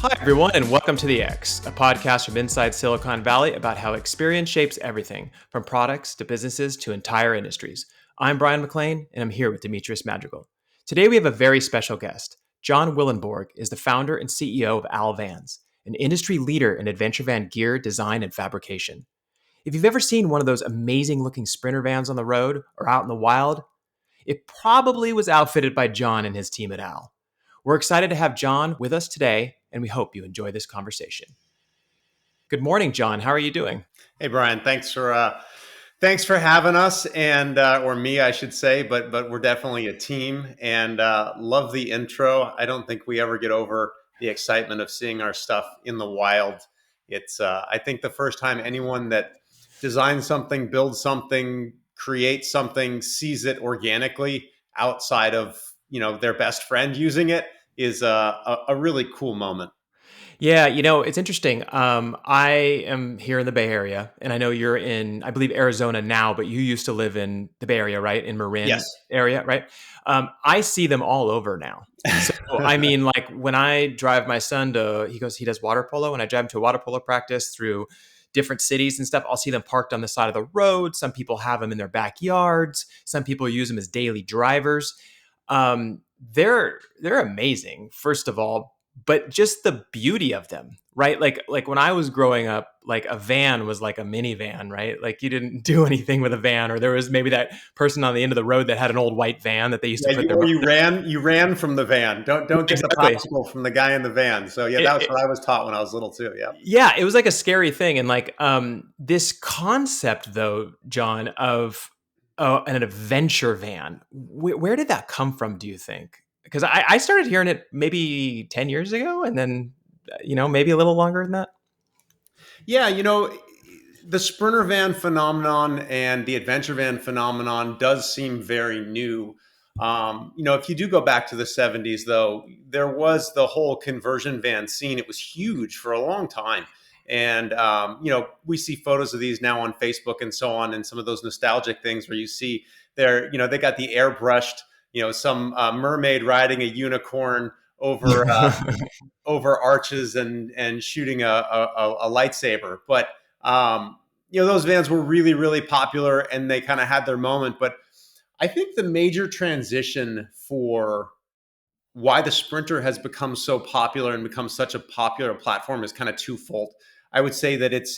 Hi, everyone, and welcome to The X, a podcast from inside Silicon Valley about how experience shapes everything, from products to businesses to entire industries. I'm Brian McLean, and I'm here with Demetrius Madrigal. Today, we have a very special guest. John Willenborg is the founder and CEO of Al Vans, an industry leader in adventure van gear, design, and fabrication. If you've ever seen one of those amazing-looking Sprinter vans on the road or out in the wild, it probably was outfitted by John and his team at Al. We're excited to have John with us today, and we hope you enjoy this conversation. Good morning, John. How are you doing? Hey, Brian. Thanks for having us, and or me, I should say. But we're definitely a team, and love the intro. I don't think we ever get over the excitement of seeing our stuff in the wild. It's I think the first time anyone that designs something, builds something, creates something, sees it organically outside of their best friend using it is a really cool moment. Yeah, it's interesting. I am here in the Bay Area, and I know you're in, I believe, Arizona now, but you used to live in the Bay Area, right? In Marin Yes. area, right? I see them all over now. So, I mean, like when I drive my son he does water polo, and I drive him to a water polo practice through different cities and stuff. I'll see them parked on the side of the road. Some people have them in their backyards. Some people use them as daily drivers. They're amazing, first of all, but just the beauty of them, right? Like when I was growing up, like a van was like a minivan, right? Like you didn't do anything with a van, or there was maybe that person on the end of the road that had an old white van that they used to Yeah, put their you ran from the van. Don't get the exactly. popsicle from the guy in the van. So yeah, It, that was it, what I was taught when I was little too. Yeah. yeah, it was like a scary thing, and like this concept, though, John, of an adventure van. Where did that come from? Do you think? Because I started hearing it maybe 10 years ago, and then maybe a little longer than that. Yeah, the Sprinter van phenomenon and the adventure van phenomenon does seem very new. If you do go back to the 70s, though, there was the whole conversion van scene. It was huge for a long time. And, we see photos of these now on Facebook and so on, and some of those nostalgic things where you see they got the airbrushed, some mermaid riding a unicorn over arches and shooting a lightsaber. But those vans were really, really popular, and they kind of had their moment. But I think the major transition for why the Sprinter has become so popular and become such a popular platform is kind of twofold. I would say that it's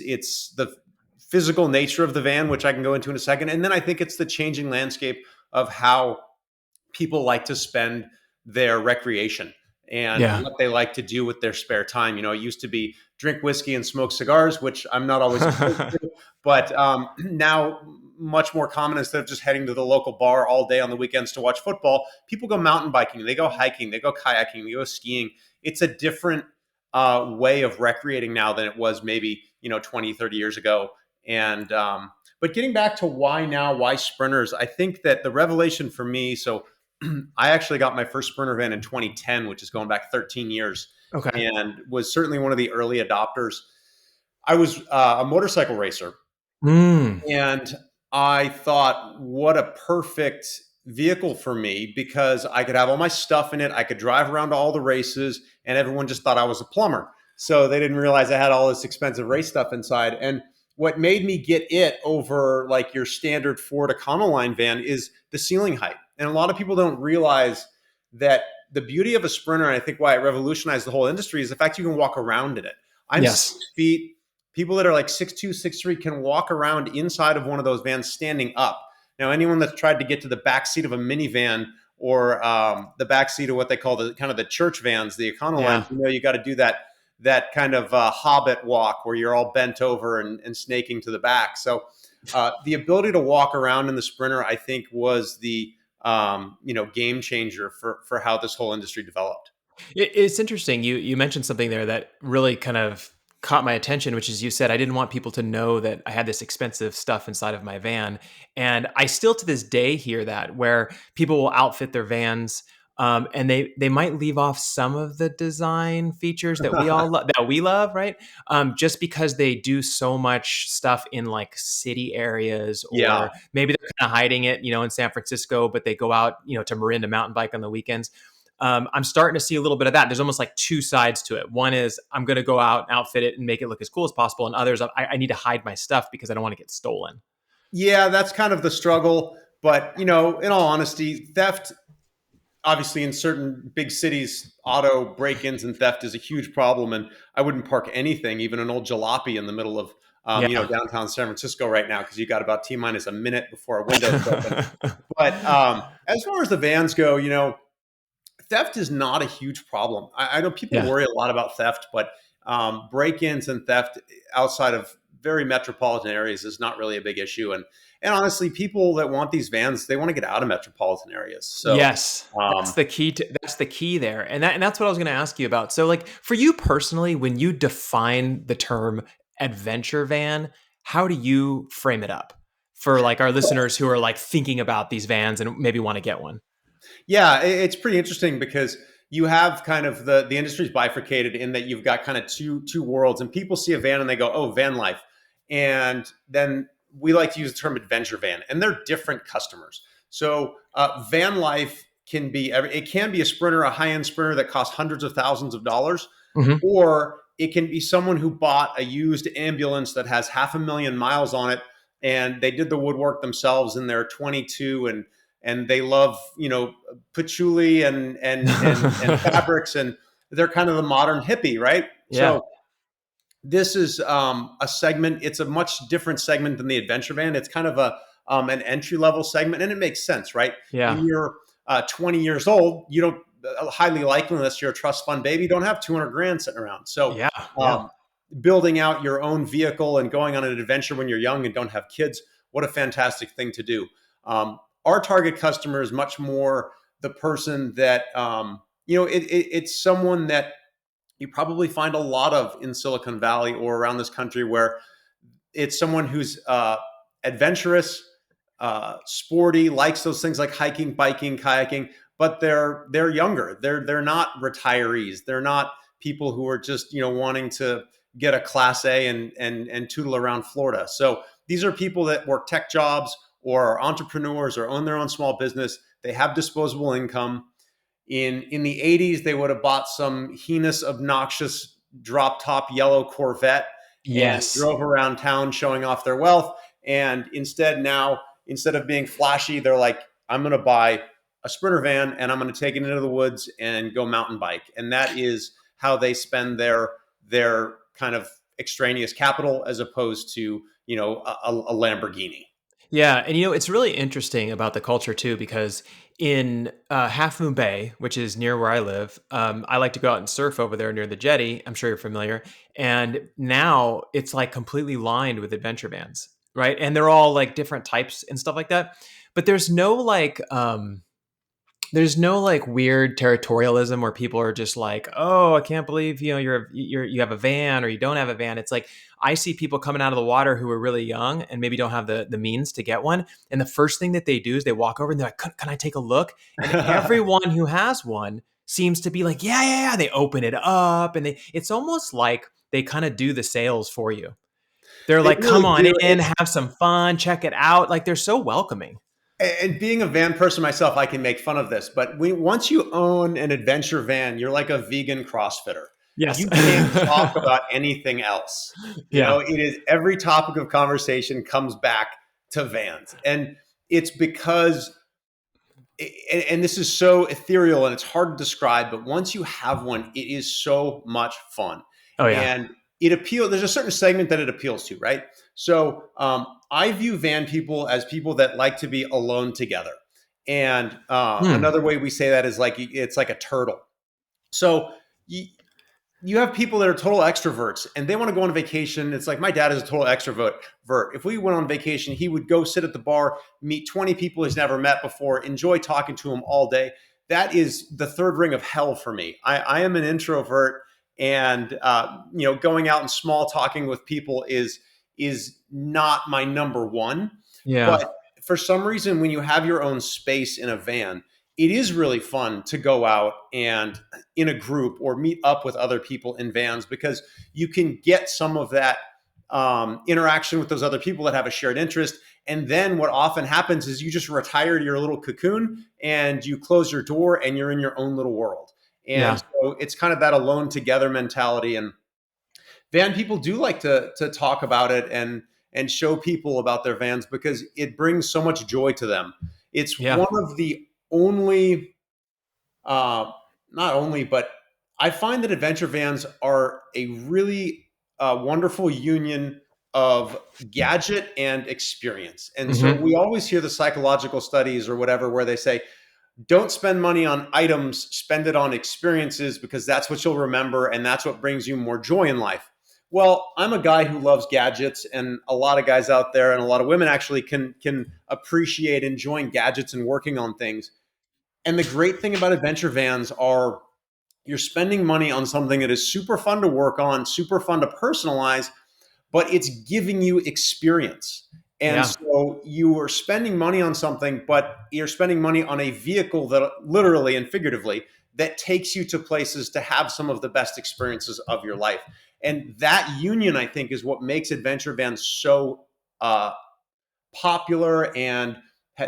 the physical nature of the van, which I can go into in a second, and then I think it's the changing landscape of how people like to spend their recreation and Yeah. what they like to do with their spare time. It used to be drink whiskey and smoke cigars, which I'm not always opposed to, but now much more common. Instead of just heading to the local bar all day on the weekends to watch football, people go mountain biking, they go hiking, they go kayaking, they go skiing. It's a different way of recreating now than it was maybe 20, 30 years ago. And but getting back to why now, why sprinters, I think that the revelation for me, so I actually got my first Sprinter van in 2010, which is going back 13 years, Okay. and was certainly one of the early adopters. I was a motorcycle racer, Mm. and I thought, what a perfect vehicle for me, because I could have all my stuff in it. I could drive around to all the races, and everyone just thought I was a plumber. So they didn't realize I had all this expensive race stuff inside. And what made me get it over like your standard Ford Econoline van is the ceiling height. And a lot of people don't realize that the beauty of a Sprinter, and I think why it revolutionized the whole industry, is the fact you can walk around in it. I'm Yes. 6 feet. People that are like 6'2", 6'3" can walk around inside of one of those vans standing up. Now, anyone that's tried to get to the back seat of a minivan or the back seat of what they call the kind of the church vans, the Econolines, Yeah. you got to do that kind of hobbit walk where you're all bent over and snaking to the back. So the ability to walk around in the Sprinter, I think, was the game changer for how this whole industry developed. It's interesting. You mentioned something there that really kind of caught my attention, which is you said I didn't want people to know that I had this expensive stuff inside of my van, and I still to this day hear that where people will outfit their vans. And they might leave off some of the design features that we love, right? Just because they do so much stuff in like city areas, Yeah. or maybe they're kind of hiding it, in San Francisco, but they go out, to Marin to mountain bike on the weekends. I'm starting to see a little bit of that. There's almost like two sides to it. One is I'm going to go out and outfit it and make it look as cool as possible, and others I need to hide my stuff because I don't want to get stolen. Yeah, that's kind of the struggle. But, in all honesty, theft, obviously in certain big cities, auto break-ins and theft is a huge problem. And I wouldn't park anything, even an old jalopy in the middle of, Yeah. downtown San Francisco right now, because you got about T minus a minute before a window's open. But as far as the vans go, theft is not a huge problem. I know people Yeah. worry a lot about theft, but break-ins and theft outside of very metropolitan areas is not really a big issue. And honestly, people that want these vans, they want to get out of metropolitan areas. So, Yes, that's the key there. And that's what I was going to ask you about. So like for you personally, when you define the term adventure van, how do you frame it up for like our listeners who are like thinking about these vans and maybe want to get one? yeah, it's pretty interesting because you have kind of the industry's bifurcated in that you've got kind of two worlds, and people see a van and they go, "Oh, van life," and then we like to use the term adventure van, and they're different customers. So van life it can be a sprinter, a high end sprinter that costs hundreds of thousands of dollars, Hmm. or it can be someone who bought a used ambulance that has 500,000 miles on it, and they did the woodwork themselves, and they're 22, and they love patchouli and fabrics, and they're kind of the modern hippie, right? Yeah. So this is a segment. It's a much different segment than the adventure van. It's kind of an entry level segment, and it makes sense, right? Yeah. When you're 20 years old, you don't highly likely, unless you're a trust fund baby, don't have 200 grand sitting around. So Yeah. Yeah. um, building out your own vehicle and going on an adventure when you're young and don't have kids, what a fantastic thing to do. Our target customer is much more the person that it's someone that you probably find a lot of in Silicon Valley or around this country, where it's someone who's adventurous, sporty, likes those things like hiking, biking, kayaking, but they're younger. They're not retirees. They're not people who are just wanting to get a Class A and tootle around Florida. So these are people that work tech jobs or are entrepreneurs or own their own small business. They have disposable income. In the 80s, they would have bought some heinous, obnoxious drop top yellow Corvette and Yes. drove around town showing off their wealth. And instead of being flashy, they're like, I'm going to buy a Sprinter van and I'm going to take it into the woods and go mountain bike. And that is how they spend their kind of extraneous capital, as opposed to a Lamborghini. Yeah, and it's really interesting about the culture too, because in Half Moon Bay, which is near where I live, I like to go out and surf over there near the jetty. I'm sure you're familiar. And now it's like completely lined with adventure vans, right? And they're all like different types and stuff like that. But there's no like weird territorialism where people are just like, oh, I can't believe you have a van or you don't have a van. It's like I see people coming out of the water who are really young and maybe don't have the means to get one, and the first thing that they do is they walk over and they're like, can I take a look? And everyone who has one seems to be like, yeah, yeah, yeah. They open it up and it's almost like they kind of do the sales for you. They're They like, come really on do. in, have some fun, check it out. Like they're so welcoming. And being a van person myself, I can make fun of this, but once you own an adventure van, you're like a vegan CrossFitter. Yes. You can't talk about anything else. Yeah. It is, every topic of conversation comes back to vans. And it's because, and this is so ethereal and it's hard to describe, but once you have one, it is so much fun. Oh yeah. And there's a certain segment that it appeals to, right? So I view van people as people that like to be alone together. And Hmm. another way we say that is like, it's like a turtle. So you have people that are total extroverts and they want to go on vacation. It's like my dad is a total extrovert. If we went on vacation, he would go sit at the bar, meet 20 people he's never met before, enjoy talking to them all day. That is the third ring of hell for me. I am an introvert, and going out and small talking with people is not my number one. Yeah. But for some reason, when you have your own space in a van, it is really fun to go out and in a group or meet up with other people in vans, because you can get some of that interaction with those other people that have a shared interest. And then what often happens is you just retire to your little cocoon and you close your door and you're in your own little world. And Yeah. so it's kind of that alone together mentality. And van people do like to talk about it and show people about their vans because it brings so much joy to them. It's Yeah. one of the only, uh, not only, but I find that adventure vans are a really wonderful union of gadget and experience. And so Hmm. we always hear the psychological studies or whatever where they say, don't spend money on items, spend it on experiences because that's what you'll remember and that's what brings you more joy in life. Well, I'm a guy who loves gadgets, and a lot of guys out there and a lot of women actually can appreciate enjoying gadgets and working on things. And the great thing about adventure vans are you're spending money on something that is super fun to work on, super fun to personalize, but it's giving you experience. And Yeah. so you are spending money on something, but you're spending money on a vehicle that literally and figuratively that takes you to places to have some of the best experiences of your life. And that union, I think, is what makes adventure vans so uh, popular, and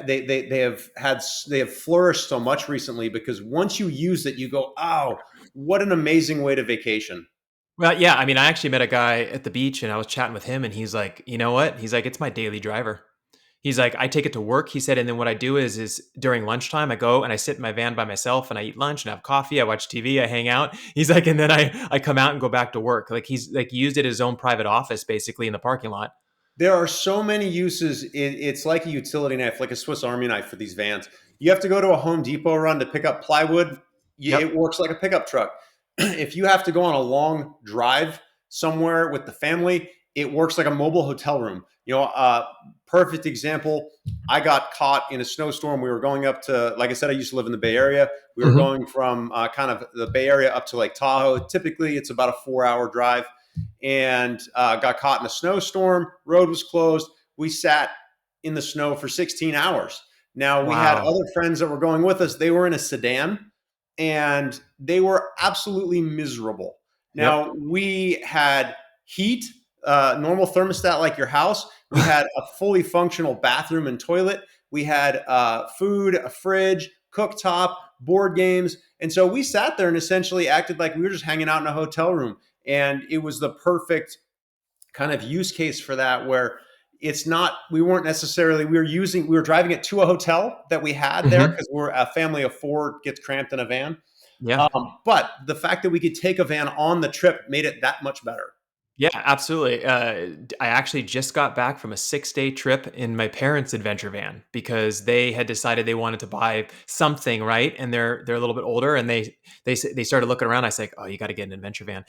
they have flourished so much recently because once you use it, you go, oh, what an amazing way to vacation. Well, yeah. I mean, I actually met a guy at the beach and I was chatting with him and he's like, you know what? He's like, it's my daily driver. He's like, I take it to work. He said, and then what I do is during lunchtime, I go and I sit in my van by myself and I eat lunch and have coffee. I watch TV. I hang out. He's like, and then I come out and go back to work. Like he's like used it as his own private office basically in the parking lot. There are so many uses. It's like a utility knife, like a Swiss Army knife for these vans. You have to go to a Home Depot run to pick up plywood. It Yep. works like a pickup truck. If you have to go on a long drive somewhere with the family, it works like a mobile hotel room. Perfect example. I got caught in a snowstorm. We were going up to, like I said, I used to live in the Bay Area. We were Hmm. going from kind of the Bay Area up to Lake Tahoe. Typically, it's about a 4 hour drive, and got caught in a snowstorm. Road was closed. We sat in the snow for 16 hours. Now, we had Wow. other friends that were going with us. They were in a sedan and they were absolutely miserable. Yep. Now, we had heat, normal thermostat like your house. We had a fully functional bathroom and toilet. We had food, a fridge, cooktop, board games. And so we sat there and essentially acted like we were just hanging out in a hotel room. And it was the perfect kind of use case for that, where it's not, we weren't necessarily, we were driving it to a hotel that we had there Hmm. because we're a family of four gets cramped in a van. Yeah. But the fact that we could take a van on the trip made it that much better. Yeah, absolutely. I actually just got back from a 6-day trip in my parents' adventure van because they had decided they wanted to buy something, right? And they're a little bit older, and they started looking around. I was like, "Oh, you got to get an adventure van."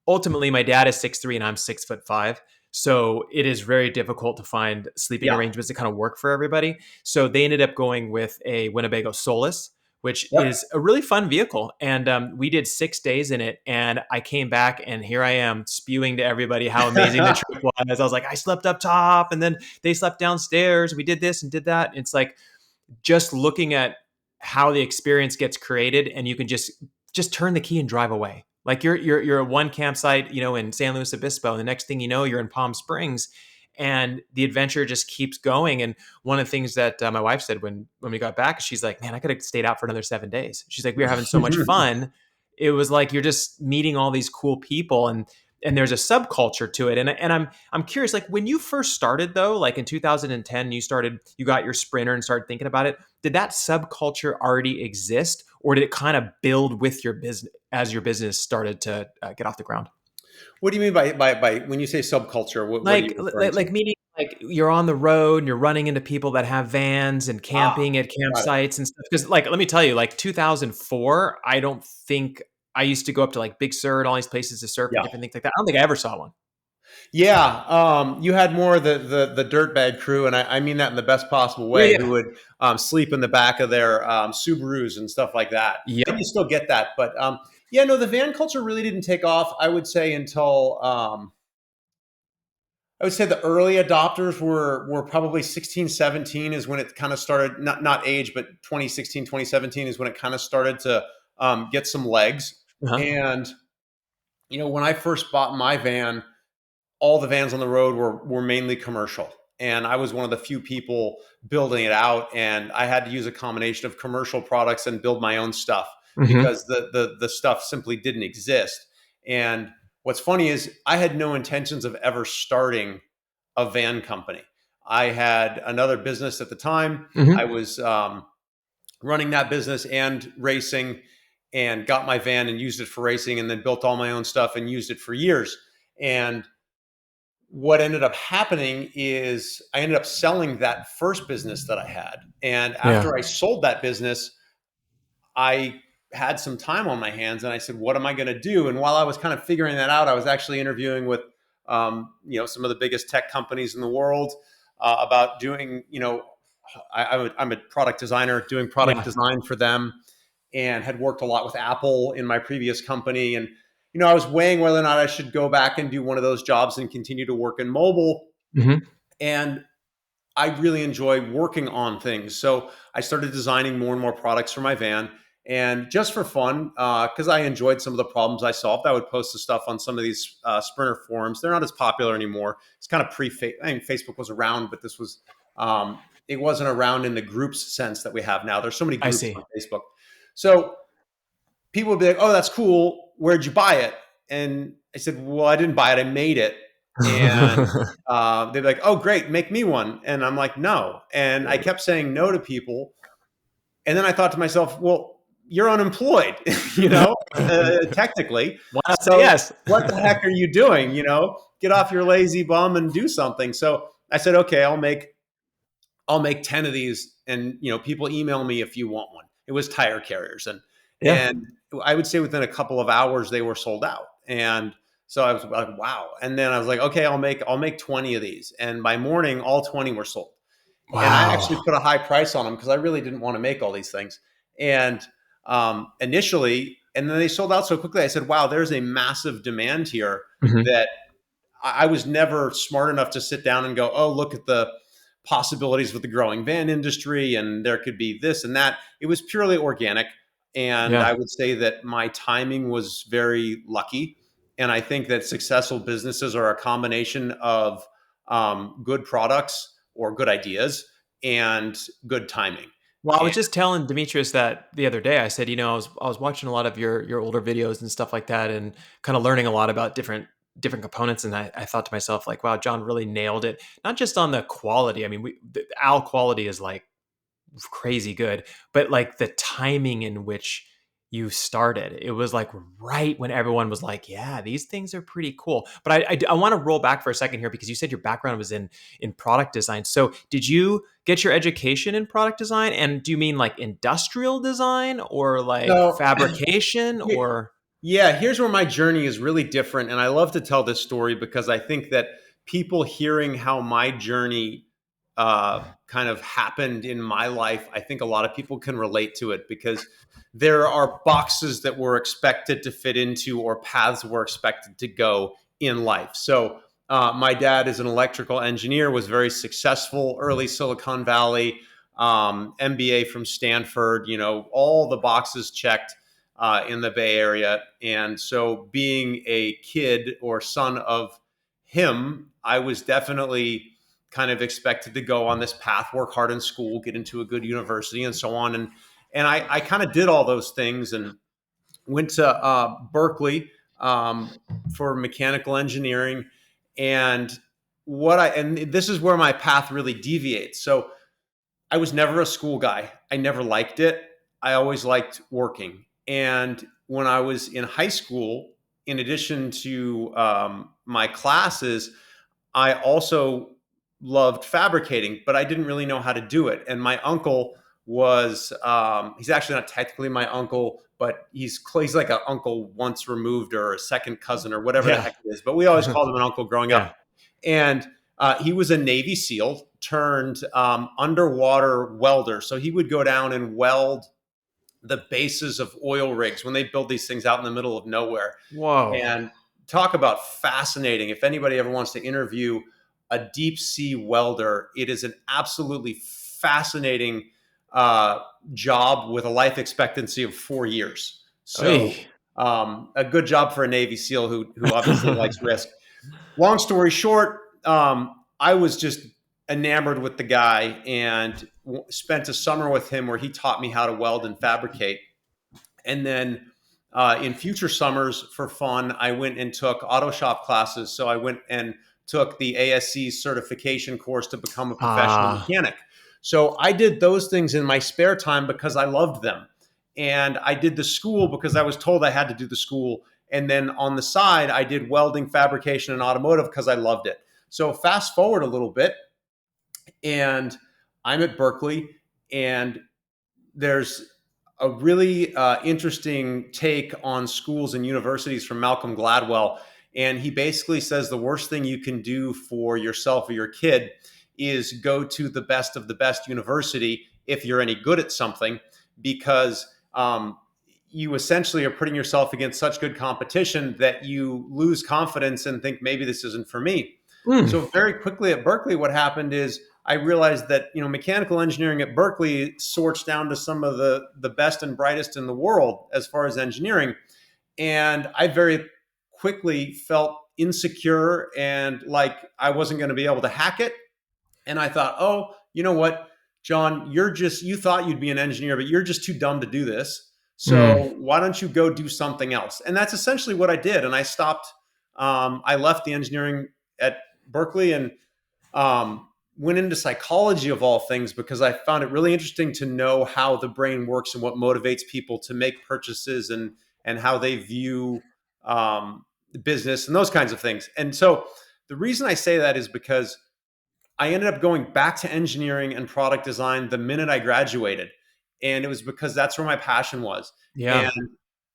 Ultimately, my dad is 6'3" and I'm 6'5", so it is very difficult to find sleeping Yeah. arrangements that kind of work for everybody. So they ended up going with a Winnebago Solus, which Yep. is a really fun vehicle. And we did 6 days in it. And I came back and here I am spewing to everybody how amazing the trip was. I was like, I slept up top and then they slept downstairs. We did this and did that. It's like just looking at how the experience gets created and you can just turn the key and drive away. Like you're at one campsite, in San Luis Obispo, and the next thing you know, you're in Palm Springs, and the adventure just keeps going. And one of the things that my wife said when we got back, she's like, "Man, I could have stayed out for another 7 days." She's like, "We were having so much fun. It was like you're just meeting all these cool people, and there's a subculture to it." And I'm curious, like when you first started though, like in 2010, you got your Sprinter and started thinking about it. Did that subculture already exist, or did it kind of build with your business as your business started to get off the ground? What do you mean by when you say subculture? What are you referring to? Like meaning like you're on the road and you're running into people that have vans and Ah, camping at got it. campsites and stuff. Because like let me tell you, like 2004, I don't think I used to go up to like Big Sur and all these places to surf and Yeah. different things like that. I don't think I ever saw one. Yeah, you had more of the dirtbag crew, and I mean that in the best possible Yeah, way, who yeah. would sleep in the back of their Subarus and stuff like that. And you Yep. still get that, but yeah, no, the van culture really didn't take off. I would say until I would say the early adopters were probably 16, 17 is when it kind of started. Not age, but 2016, 2017 is when it kind of started to get some legs. Uh-huh. And when I first bought my van, all the vans on the road were mainly commercial. and I was one of the few people building it out. And I had to use a combination of commercial products and build my own stuff Hmm. because the stuff simply didn't exist. And what's funny is I had no intentions of ever starting a van company. I had another business at the time. I Hmm. was running that business and racing, and got my van and used it for racing, and then built all my own stuff and used it for years. And what ended up happening is I ended up selling that first business that I had. And Yeah. after I sold that business, I had some time on my hands, and I said, what am I going to do? And while I was kind of figuring that out, I was actually interviewing with, some of the biggest tech companies in the world about doing, I'm a product designer, doing product Yeah. design for them, and had worked a lot with Apple in my previous company. And, I was weighing whether or not I should go back and do one of those jobs and continue to work in mobile. Hmm. And I really enjoy working on things. So I started designing more and more products for my van. And just for fun, because I enjoyed some of the problems I solved, I would post the stuff on some of these Sprinter forums. They're not as popular anymore. It's kind of I mean, Facebook was around, but it wasn't around in the groups sense that we have now. There's so many I groups on see. Facebook. So people would be like, "Oh, that's cool. Where'd you buy it?" And I said, "Well, I didn't buy it. I made it." And they'd be like, "Oh, great, make me one." And I'm like, "No." And I kept saying no to people. And then I thought to myself, "Well, you're unemployed, technically. Why not say So yes? what the heck are you doing? Get off your lazy bum and do something." So I said, "Okay, I'll make 10 of these, and people email me if you want one." It was tire carriers, and Yeah. and I would say within a couple of hours they were sold out. And so I was like, wow. And then I was like, okay, I'll make 20 of these. And by morning all 20 were sold. And I actually Wow. put a high price on them because I really didn't want to make all these things. And initially, and then they sold out so quickly. I said, wow, there's a massive demand here Hmm. that I was never smart enough to sit down and go, oh, look at the possibilities with the growing van industry, and there could be this and that. It was purely organic. And Yeah. I would say that my timing was very lucky. And I think that successful businesses are a combination of good products or good ideas and good timing. Well, I And was just telling Demetrius that the other day. I said, I was watching a lot of your older videos and stuff like that, and kind of learning a lot about different components. And I thought to myself, like, wow, John really nailed it. Not just on the quality. I mean, the Al quality is like crazy good, but like the timing in which you started, it was like right when everyone was like, yeah, these things are pretty cool. But I want to roll back for a second here because you said your background was in product design. So did you get your education in product design, and do you mean like industrial design or like so fabrication or? Yeah, here's where my journey is really different. And I love to tell this story because I think that people hearing how my journey kind of happened in my life, I think a lot of people can relate to it because there are boxes that we're expected to fit into or paths we're expected to go in life. So, my dad is an electrical engineer, was very successful, early Silicon Valley, MBA from Stanford, all the boxes checked in the Bay Area. And so, being a kid or son of him, I was definitely kind of expected to go on this path, work hard in school, get into a good university, and so on. And I kind of did all those things and went to Berkeley for mechanical engineering. And and this is where my path really deviates. So I was never a school guy. I never liked it. I always liked working. And when I was in high school, in addition to my classes, I also loved fabricating, but I didn't really know how to do it. And my uncle he's actually not technically my uncle, but he's like an uncle once removed or a second cousin or whatever the Yeah. heck it is. But we always called him an uncle growing up. Yeah. And he was a Navy SEAL turned underwater welder. So he would go down and weld the bases of oil rigs when they build these things out in the middle of nowhere. Whoa. And talk about fascinating. If anybody ever wants to interview a deep sea welder, it is an absolutely fascinating uh, job with a life expectancy of 4 years. So Oy. a good job for a Navy SEAL who obviously likes risk. Long story short, I was just enamored with the guy and spent a summer with him where he taught me how to weld and fabricate. And then in future summers for fun, I went and took auto shop classes. So I went and took the ASC certification course to become a professional Ah, mechanic. So I did those things in my spare time because I loved them. And I did the school because I was told I had to do the school. And then on the side, I did welding, fabrication, and automotive because I loved it. So fast forward a little bit, and I'm at Berkeley, and there's a really interesting take on schools and universities from Malcolm Gladwell. And he basically says the worst thing you can do for yourself or your kid is go to the best of the best university if you're any good at something, because you essentially are putting yourself against such good competition that you lose confidence and think maybe this isn't for me. mm, So very quickly at Berkeley, what happened is I realized that mechanical engineering at Berkeley sorts down to some of the best and brightest in the world as far as engineering, and I very quickly felt insecure and like I wasn't going to be able to hack it. And I thought, oh, you know what, John, you thought you'd be an engineer, but you're just too dumb to do this. mm, So why don't you go do something else? And that's essentially what I did. And I stopped. I left the engineering at Berkeley and went into psychology of all things because I found it really interesting to know how the brain works and what motivates people to make purchases and how they view business and those kinds of things. And so the reason I say that is because I ended up going back to engineering and product design the minute I graduated. And it was because that's where my passion was. yeah, And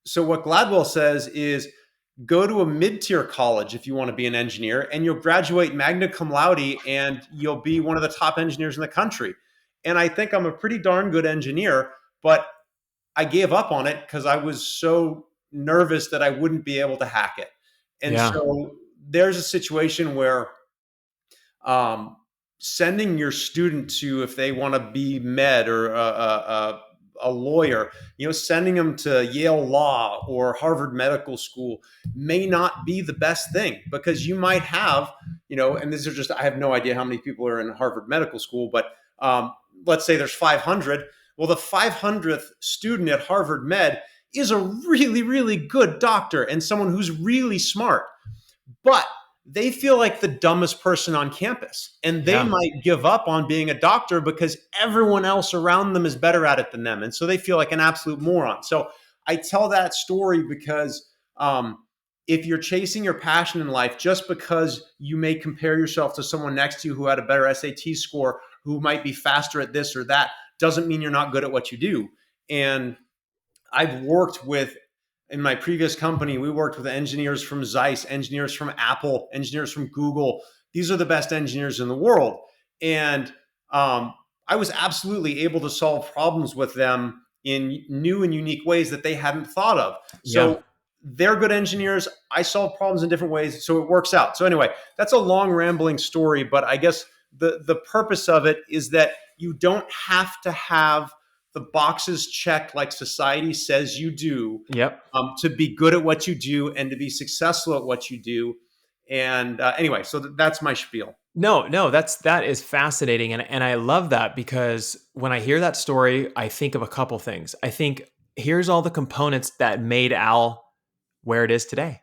so what Gladwell says is go to a mid-tier college if you want to be an engineer, and you'll graduate magna cum laude and you'll be one of the top engineers in the country. And I think I'm a pretty darn good engineer, but I gave up on it because I was so nervous that I wouldn't be able to hack it. And yeah, so there's a situation where um, sending your student to, if they want to be med or a lawyer, sending them to Yale Law or Harvard Medical School may not be the best thing, because you might have, and these are just, I have no idea how many people are in Harvard Medical School, but let's say there's 500. Well, the 500th student at Harvard Med is a really, really good doctor and someone who's really smart, but they feel like the dumbest person on campus, and they yeah, might give up on being a doctor because everyone else around them is better at it than them, and so they feel like an absolute moron. So I tell that story because if you're chasing your passion in life, just because you may compare yourself to someone next to you who had a better SAT score, who might be faster at this or that, doesn't mean you're not good at what you do. And I've worked with, in my previous company, we worked with engineers from Zeiss, engineers from Apple, engineers from Google. These are the best engineers in the world. And I was absolutely able to solve problems with them in new and unique ways that they hadn't thought of. yeah. So they're good engineers. I solve problems in different ways. So it works out. So anyway, that's a long rambling story, but I guess the purpose of it is that you don't have to have the boxes checked like society says you do, Yep. to be good at what you do and to be successful at what you do. And anyway, so that's my spiel. No, no, that is fascinating, and I love that because when I hear that story, I think of a couple things. I think here's all the components that made Al where it is today.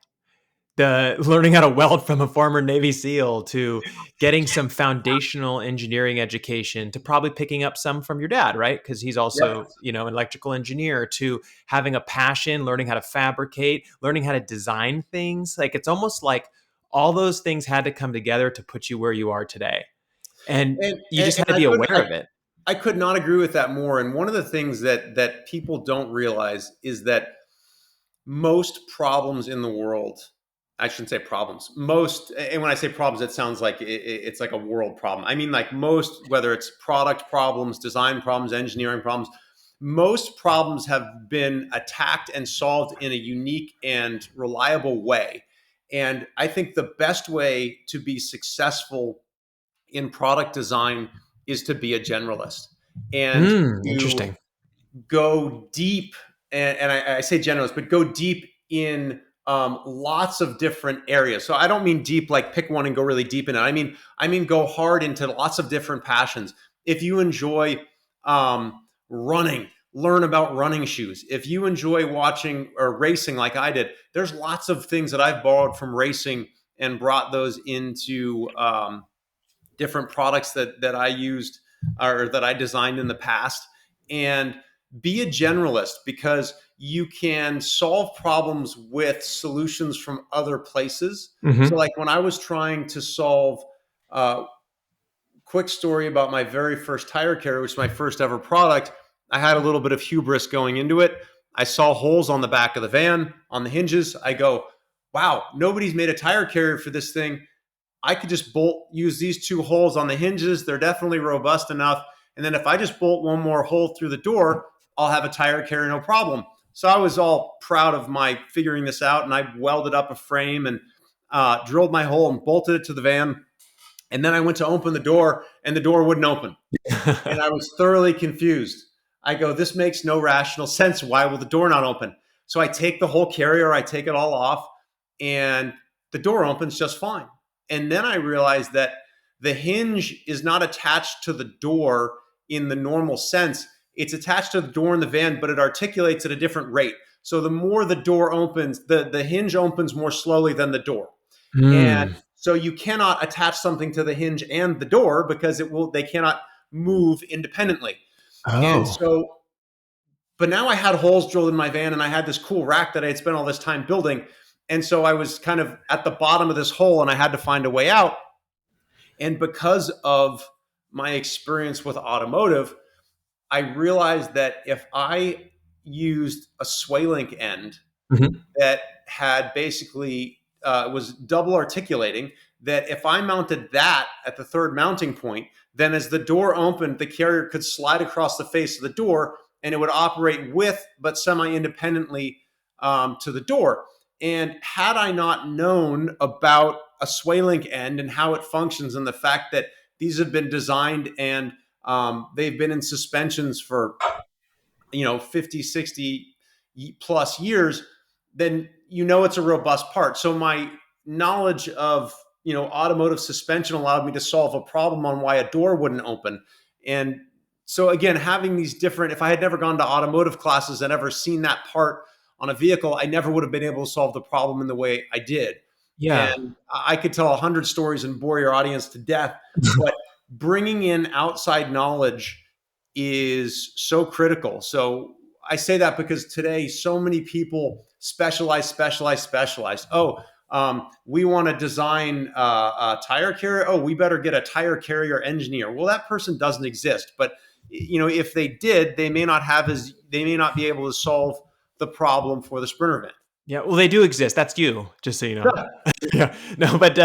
The learning how to weld from a former Navy SEAL, to getting some foundational engineering education, to probably picking up some from your dad, right? Because he's Yep. also, an electrical engineer, to having a passion, learning how to fabricate, learning how to design things. Like it's almost like all those things had to come together to put you where you are today. And And, you and, just and had to be aware of it. I could not agree with that more. And one of the things that people don't realize is that most problems in the world, I shouldn't say problems, most, and when I say problems, it sounds like it's like a world problem. I mean, like most, whether it's product problems, design problems, engineering problems, most problems have been attacked and solved in a unique and reliable way. And I think the best way to be successful in product design is to be a generalist and to Interesting. go deep. And I say generalist, but go deep in lots of different areas. So I don't mean deep, like pick one and go really deep in it. I mean go hard into lots of different passions. If you enjoy running, learn about running shoes. If you enjoy watching or racing like I did, there's lots of things that I've borrowed from racing and brought those into different products that I used or that I designed in the past. And be a generalist, because you can solve problems with solutions from other places. So, Mm-hmm. like when I was trying to solve, quick story about my very first tire carrier, which was my first ever product. I had a little bit of hubris going into it. I saw holes on the back of the van on the hinges. I go, wow, nobody's made a tire carrier for this thing. I could just use these two holes on the hinges. They're definitely robust enough. And then if I just bolt one more hole through the door, I'll have a tire carrier, no problem. So I was all proud of my figuring this out, and I welded up a frame and drilled my hole and bolted it to the van. And then I went to open the door, and the door wouldn't open. And I was thoroughly confused. I go, this makes no rational sense. Why will the door not open? So I take the whole carrier, I take it all off, and the door opens just fine. And then I realized that the hinge is not attached to the door in the normal sense. It's attached to the door in the van, but it articulates at a different rate. So the more the door opens, the hinge opens more slowly than the door. And Mm. so you cannot attach something to the hinge and the door, because they cannot move independently. And Oh. so, but now I had holes drilled in my van, and I had this cool rack that I had spent all this time building. And so I was kind of at the bottom of this hole, and I had to find a way out. And because of my experience with automotive, I realized that if I used a sway link end Mhm. that had basically was double articulating, that if I mounted that at the third mounting point, then as the door opened, the carrier could slide across the face of the door, and it would operate with but semi-independently to the door. And had I not known about a sway link end and how it functions, and the fact that these have been designed and they've been in suspensions for 50, 60 plus years, then it's a robust part. So my knowledge of automotive suspension allowed me to solve a problem on why a door wouldn't open. And so again, having these different, if I had never gone to automotive classes and ever seen that part on a vehicle, I never would have been able to solve the problem in the way I did. Yeah. And I could tell 100 stories and bore your audience to death, but bringing in outside knowledge is so critical. So I say that because today so many people specialize. Oh, we want to design a tire carrier. Oh, we better get a tire carrier engineer. Well, that person doesn't exist. But if they did, they may not be able to solve the problem for the Sprinter van. Yeah, well, they do exist. That's you, just so you know. Yeah, no, but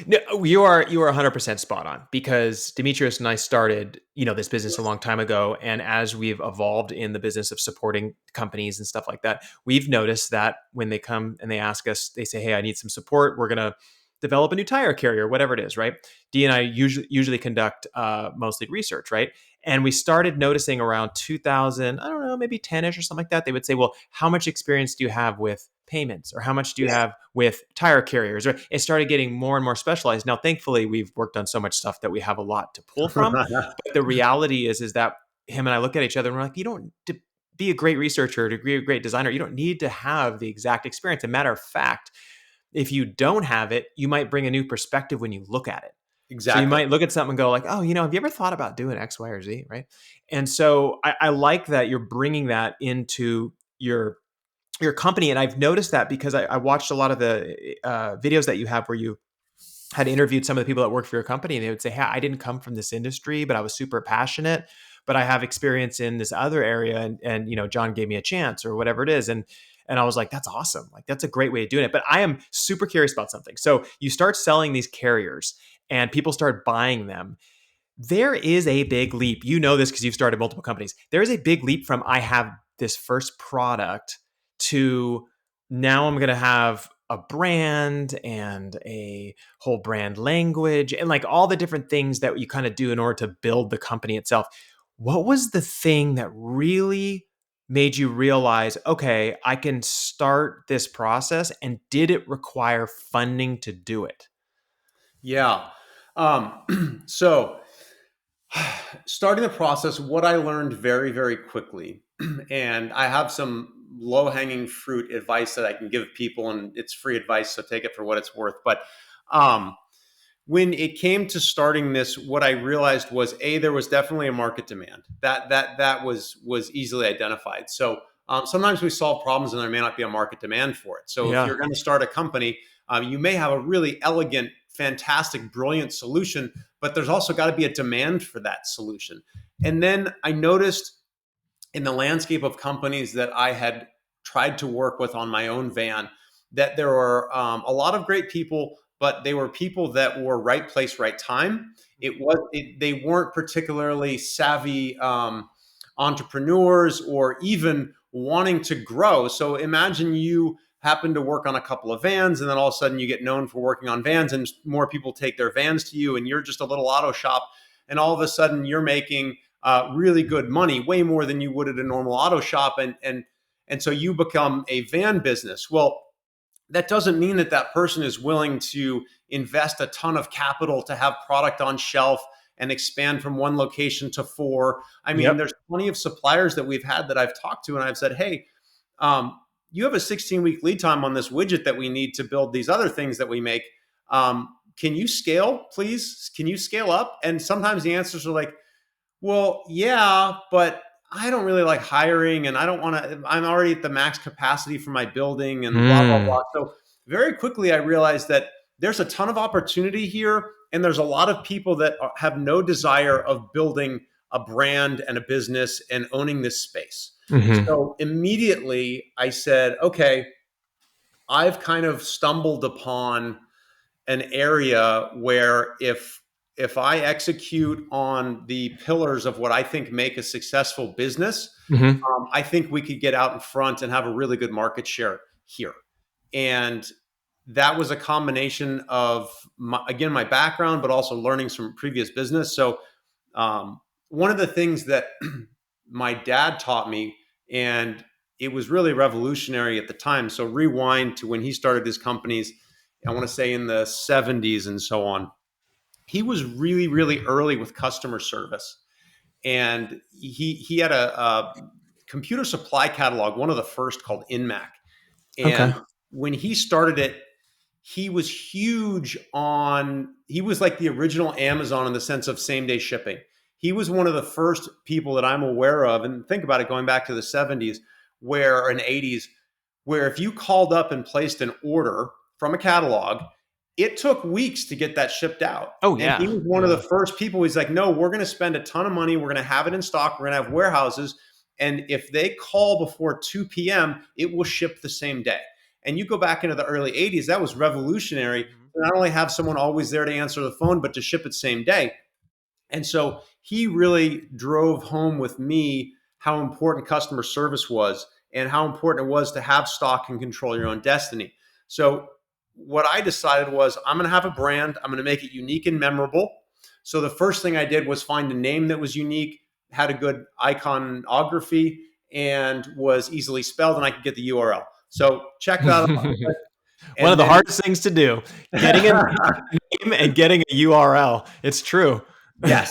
no, you are 100% spot on, because Demetrius and I started this business a long time ago, and as we've evolved in the business of supporting companies and stuff like that, we've noticed that when they come and they ask us, they say, "Hey, I need some support. We're gonna develop a new tire carrier, whatever it is." Right? Dee and I usually conduct mostly research, right? And we started noticing around 2000, I don't know, maybe 10ish or something like that. They would say, well, how much experience do you have with payments? Or how much do you Yeah, have with tire carriers? Or it started getting more and more specialized. Now, thankfully, we've worked on so much stuff that we have a lot to pull from. But the reality is that him and I look at each other and we're like, you don't, to be a great researcher, to be a great designer, you don't need to have the exact experience. A matter of fact, if you don't have it, you might bring a new perspective when you look at it. So you exactly. might look at something and go like, oh, have you ever thought about doing X, Y, or Z, right? And so I like that you're bringing that into your company. And I've noticed that because I watched a lot of the videos that you have where you had interviewed some of the people that work for your company, and they would say, hey, I didn't come from this industry, but I was super passionate, but I have experience in this other area. And John gave me a chance, or whatever it is. And I was like, that's awesome. Like, that's a great way of doing it. But I am super curious about something. So you start selling these carriers and people start buying them. There is a big leap. You know this because you've started multiple companies. There is a big leap from I have this first product to now I'm going to have a brand and a whole brand language and like all the different things that you kind of do in order to build the company itself. What was the thing that really made you realize, okay, I can start this process? And did it require funding to do it? Yeah. So starting the process, what I learned very, very quickly, and I have some low hanging fruit advice that I can give people, and it's free advice, so take it for what it's worth. But um, when it came to starting this, what I realized was there was definitely a market demand that was easily identified. So sometimes we solve problems and there may not be a market demand for it. So if Yeah. you're going to start a company, you may have a really elegant, fantastic, brilliant solution, but there's also got to be a demand for that solution. And then I noticed in the landscape of companies that I had tried to work with on my own van that there were a lot of great people, but they were people that were right place, right time. They weren't particularly savvy entrepreneurs or even wanting to grow. So imagine you happen to work on a couple of vans, and then all of a sudden you get known for working on vans, and more people take their vans to you, and you're just a little auto shop, and all of a sudden you're making really good money, way more than you would at a normal auto shop, and so you become a van business. Well, that doesn't mean that that person is willing to invest a ton of capital to have product on shelf and expand from one location to four. I mean, Yep. there's plenty of suppliers that we've had that I've talked to, and I've said, hey, you have a 16-week lead time on this widget that we need to build these other things that we make. Can you scale, please? Can you scale up? And sometimes the answers are like, well, yeah, but I don't really like hiring and I don't want to, I'm already at the max capacity for my building and blah, blah, Mm. blah. So very quickly, I realized that there's a ton of opportunity here. And there's a lot of people that have no desire of building a brand and a business and owning this space. Hmm. So immediately I said, okay, I've kind of stumbled upon an area where if I execute on the pillars of what I think make a successful business, Hmm. I think we could get out in front and have a really good market share here. And that was a combination of again my background, but also learning from previous business. So one of the things that my dad taught me, and it was really revolutionary at the time. So rewind to when he started his companies, I want to say in the 70s and so on. He was really, really early with customer service. And he had a computer supply catalog, one of the first called InMac. Okay. And when he started it, he was huge on, he was like the original Amazon in the sense of same day shipping. He was one of the first people that I'm aware of, and think about it going back to the 70s where, and 80s, where if you called up and placed an order from a catalog, it took weeks to get that shipped out. Oh And he yeah. was one of the Yeah. first people. He's like, no, we're going to spend a ton of money. We're going to have it in stock. We're going to have warehouses. And if they call before 2 p.m., it will ship the same day. And you go back into the early 80s, that was revolutionary Mhm. to not only have someone always there to answer the phone, but to ship it same day. And so he really drove home with me how important customer service was and how important it was to have stock and control your own destiny. So what I decided was I'm going to have a brand, I'm going to make it unique and memorable. So the first thing I did was find a name that was unique, had a good iconography, and was easily spelled, and I could get the URL. So check that out. One of And the then hardest things to do, getting a name and getting a URL. It's true. yes.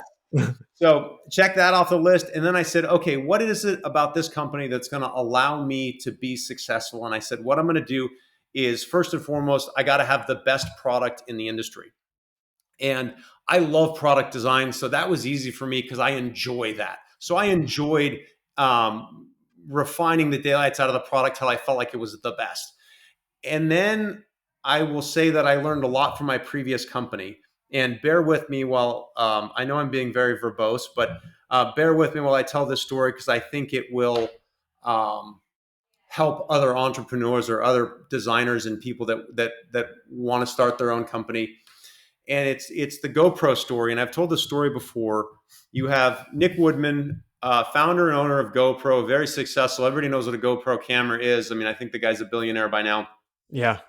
So check that off the list. And then I said, okay, what is it about this company that's going to allow me to be successful? And I said, what I'm going to do is first and foremost, I got to have the best product in the industry. And I love product design. So that was easy for me because I enjoy that. So I enjoyed um, refining the daylights out of the product till I felt like it was the best. And then I will say that I learned a lot from my previous company. And bear with me while I know I'm being very verbose, but bear with me while I tell this story because I think it will um, help other entrepreneurs or other designers and people that want to start their own company. And it's the GoPro story. And I've told the story before. You have Nick Woodman, founder and owner of GoPro, very successful. Everybody knows what a GoPro camera is. I mean, I think the guy's a billionaire by now. Yeah.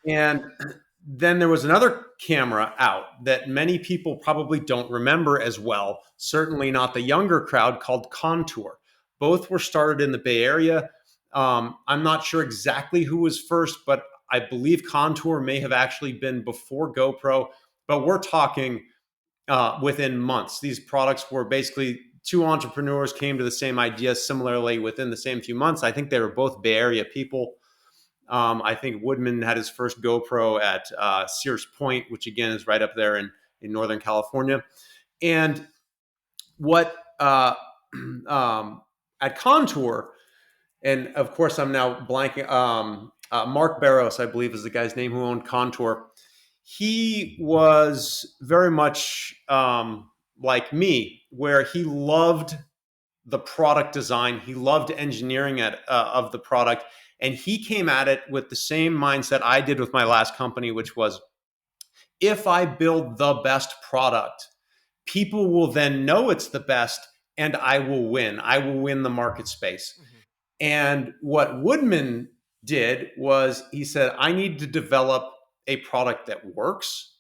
And then there was another camera out that many people probably don't remember as well, certainly not the younger crowd, called Contour. Both were started in the Bay Area. I'm not sure exactly who was first, but I believe Contour may have actually been before GoPro. But we're talking within months. These products were basically two entrepreneurs came to the same idea similarly within the same few months. I think they were both Bay Area people. I think Woodman had his first GoPro at Sears Point, which again is right up there in Northern California. And what at Contour, and of course I'm now blanking. Mark Barros, I believe, is the guy's name who owned Contour. He was very much like me, where he loved the product design. He loved engineering of the product. And he came at it with the same mindset I did with my last company, which was, if I build the best product, people will then know it's the best and I will win. I will win the market space. Mm-hmm. And what Woodman did was he said, I need to develop a product that works.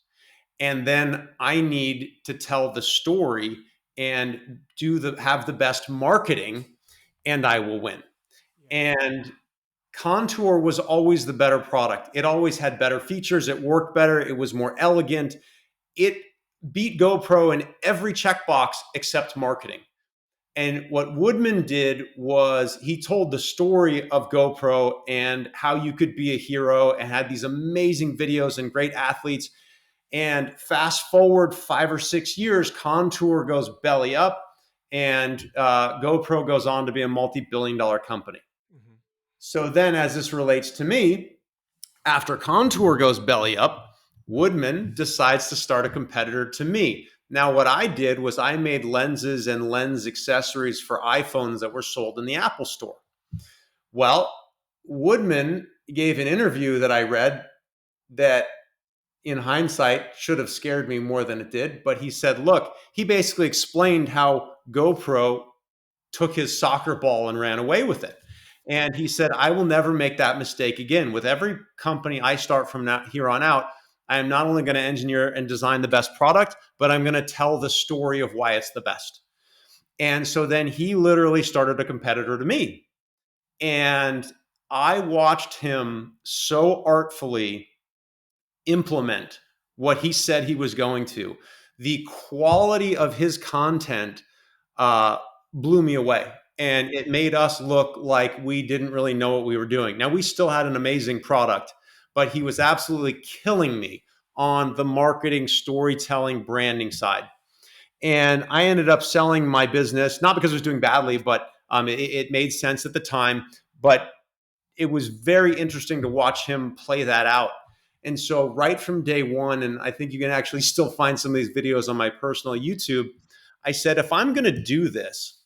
And then I need to tell the story and have the best marketing, and I will win. And Contour was always the better product. It always had better features. It worked better. It was more elegant. It beat GoPro in every checkbox except marketing. And what Woodman did was he told the story of GoPro and how you could be a hero, and had these amazing videos and great athletes. And fast forward 5 or 6 years, Contour goes belly up, and GoPro goes on to be a multi-billion-dollar company. Mm-hmm. So then, as this relates to me, after Contour goes belly up, Woodman decides to start a competitor to me. Now, what I did was I made lenses and lens accessories for iPhones that were sold in the Apple Store. Well, Woodman gave an interview that I read that, in hindsight, should have scared me more than it did. But he said, look, he basically explained how GoPro took his soccer ball and ran away with it. And he said, I will never make that mistake again. With every company I start from here on out, I am not only going to engineer and design the best product, but I'm going to tell the story of why it's the best. And so then he literally started a competitor to me. And I watched him so artfully implement what he said he was going to. The quality of his content blew me away. And it made us look like we didn't really know what we were doing. Now, we still had an amazing product, but he was absolutely killing me on the marketing, storytelling, branding side. And I ended up selling my business, not because it was doing badly, but it made sense at the time. But it was very interesting to watch him play that out. And so right from day one, and I think you can actually still find some of these videos on my personal YouTube, I said, if I'm going to do this,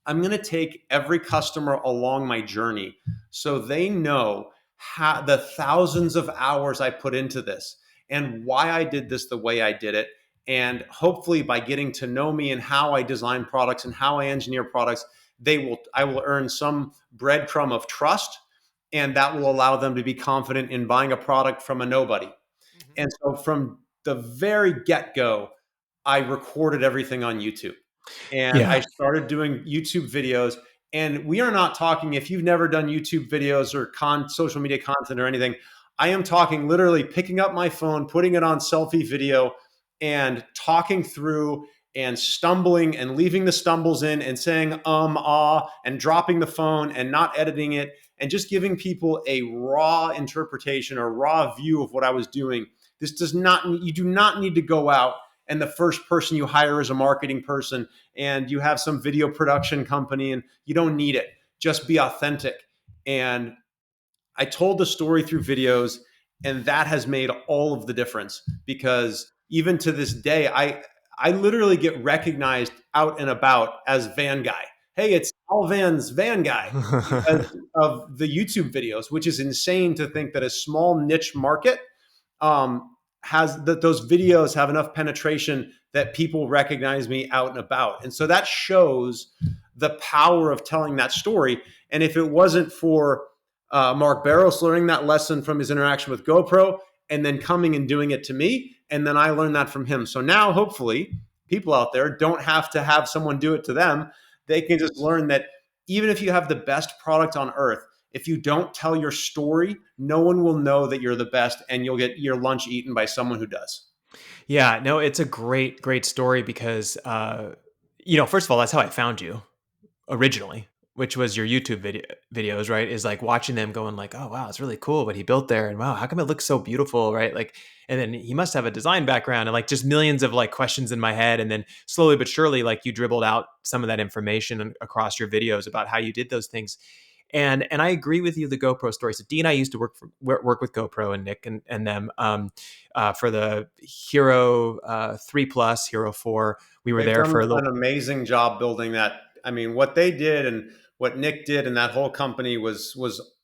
I'm going to take every customer along my journey so they know how the thousands of hours I put into this and why I did this the way I did it. And hopefully by getting to know me and how I design products and how I engineer products, I will earn some breadcrumb of trust, and that will allow them to be confident in buying a product from a nobody. Mm-hmm. And so from the very get-go, I recorded everything on YouTube. And I started doing YouTube videos. And we are not talking, if you've never done YouTube videos or social media content or anything, I am talking literally picking up my phone, putting it on selfie video, and talking through and stumbling and leaving the stumbles in and saying and dropping the phone and not editing it, and just giving people a raw interpretation or raw view of what I was doing. You do not need to go out and the first person you hire is a marketing person and you have some video production company, and you don't need it. Just be authentic. And I told the story through videos, and that has made all of the difference, because even to this day, I literally get recognized out and about as Van Guy. Hey, it's Al Van's Van Guy because of the YouTube videos, which is insane to think that a small niche market those videos have enough penetration that people recognize me out and about. And so that shows the power of telling that story. And if it wasn't for Mark Barros learning that lesson from his interaction with GoPro and then coming and doing it to me, and then I learned that from him. So now hopefully people out there don't have to have someone do it to them. They can just learn that even if you have the best product on earth, if you don't tell your story, no one will know that you're the best, and you'll get your lunch eaten by someone who does. Yeah, no, it's a great story because, first of all, that's how I found you originally, which was your YouTube videos, right? Is like watching them going like, oh wow, it's really cool what he built there, and wow, how come it looks so beautiful, right? Like, and then he must have a design background, and like just millions of like questions in my head, and then slowly but surely, like you dribbled out some of that information across your videos about how you did those things. And I agree with you, the GoPro story. So Dee and I used to work with GoPro and Nick and them for the Hero 3 Plus, Hero 4. We were They've there done for a an little. amazing job building that. I mean, what they did and what Nick did and that whole company was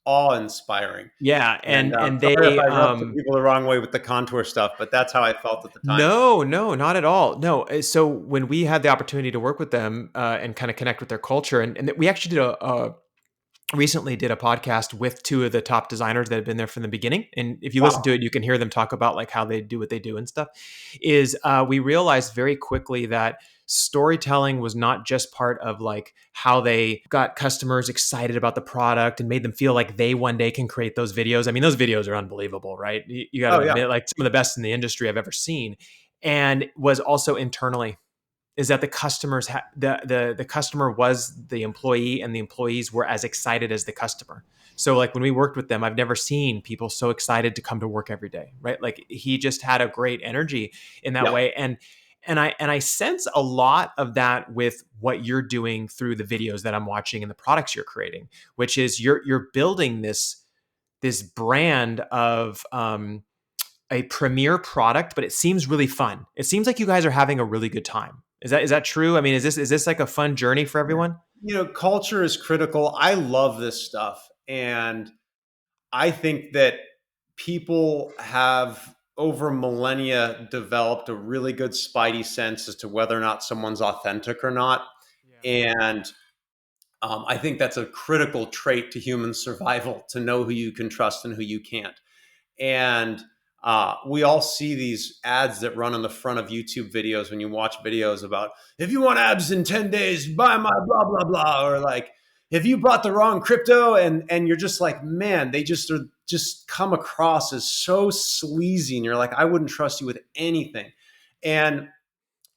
awe inspiring. Yeah, And and sorry if they I rubbed some people the wrong way with the contour stuff, but that's how I felt at the time. no, no, not at all. No. So when we had the opportunity to work with them and kind of connect with their culture, and we actually did a recently did a podcast with two of the top designers that have been there from the beginning. And if you listen to Wow. it, you can hear them talk about like how they do what they do and stuff. Is we realized very quickly that storytelling was not just part of like how they got customers excited about the product and made them feel like they one day can create those videos. I mean, those videos are unbelievable, right? You got to Oh yeah. admit, like some of the best in the industry I've ever seen, and was also internally is that the customers the customer was the employee, and the employees were as excited as the customer. So like when we worked with them, I've never seen people so excited to come to work every day, right? Like he just had a great energy in that Yeah. way. And I sense a lot of that with what you're doing through the videos that I'm watching and the products you're creating, which is you're building this brand of a premier product, but it seems really fun. It seems like you guys are having a really good time. Is that true? I mean, is this like a fun journey for everyone? Culture is critical. I love this stuff. And I think that people have over millennia developed a really good spidey sense as to whether or not someone's authentic or not. Yeah. And I think that's a critical trait to human survival, to know who you can trust and who you can't. And we all see these ads that run on the front of YouTube videos when you watch videos about, if you want abs in 10 days, buy my blah, blah, blah. Or like, if you bought the wrong crypto, and you're just like, man, they just come across as so sleazy. And you're like, I wouldn't trust you with anything. And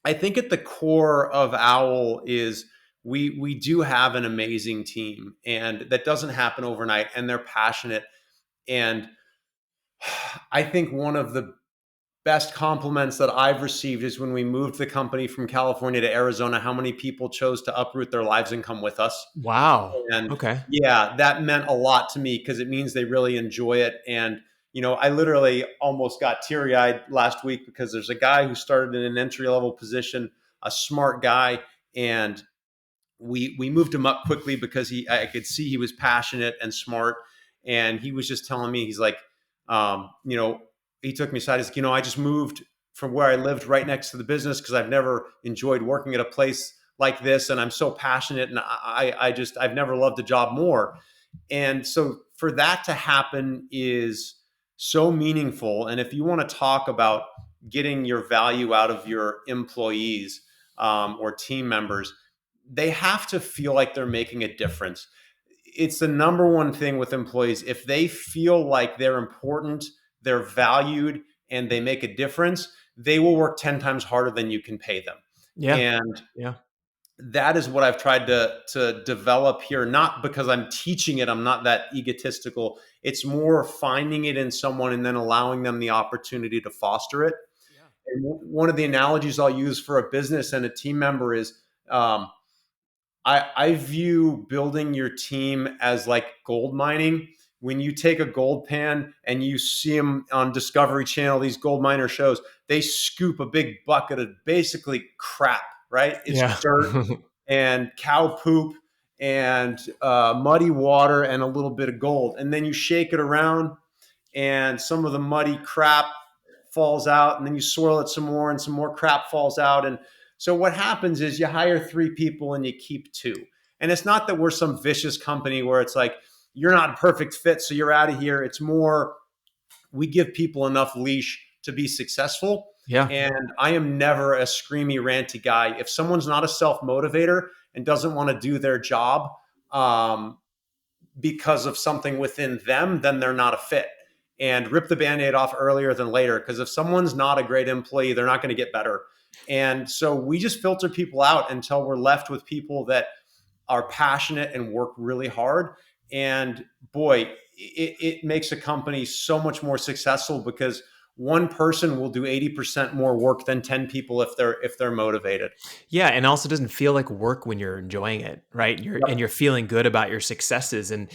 I think at the core of Owl is we do have an amazing team, and that doesn't happen overnight, and they're passionate. And I think one of the best compliments that I've received is when we moved the company from California to Arizona, how many people chose to uproot their lives and come with us. Wow. And Okay. yeah, that meant a lot to me because it means they really enjoy it. And, I literally almost got teary eyed last week because there's a guy who started in an entry level position, a smart guy. And we moved him up quickly because I could see he was passionate and smart. And he was just telling me, he's like, um, you know, he took me aside. He's like, I just moved from where I lived right next to the business because I've never enjoyed working at a place like this, and I'm so passionate, and I've never loved a job more. And so for that to happen is so meaningful. And if you want to talk about getting your value out of your employees or team members, they have to feel like they're making a difference. It's the number one thing with employees. If they feel like they're important, they're valued, and they make a difference, they will work 10 times harder than you can pay them. Yeah. And Yeah. that is what I've tried to develop here, not because I'm teaching it. I'm not that egotistical. It's more finding it in someone and then allowing them the opportunity to foster it. Yeah. And one of the analogies I'll use for a business and a team member is, I view building your team as like gold mining. When you take a gold pan and you see them on Discovery Channel, these gold miner shows, they scoop a big bucket of basically crap, right? It's Yeah. dirt and cow poop and muddy water and a little bit of gold. And then you shake it around, and some of the muddy crap falls out, and then you swirl it some more, and some more crap falls out. And so what happens is you hire 3 people and you keep 2. And it's not that we're some vicious company where it's like, you're not a perfect fit, so you're out of here. It's more, we give people enough leash to be successful. Yeah. And I am never a screamy, ranty guy. If someone's not a self motivator and doesn't want to do their job, um, because of something within them, then they're not a fit. And rip the Band-Aid off earlier than later. Because if someone's not a great employee, they're not going to get better. And so we just filter people out until we're left with people that are passionate and work really hard. And boy, it makes a company so much more successful because one person will do 80% more work than 10 people if they're motivated. Yeah, and also doesn't feel like work when you're enjoying it, right? You're feeling good about your successes and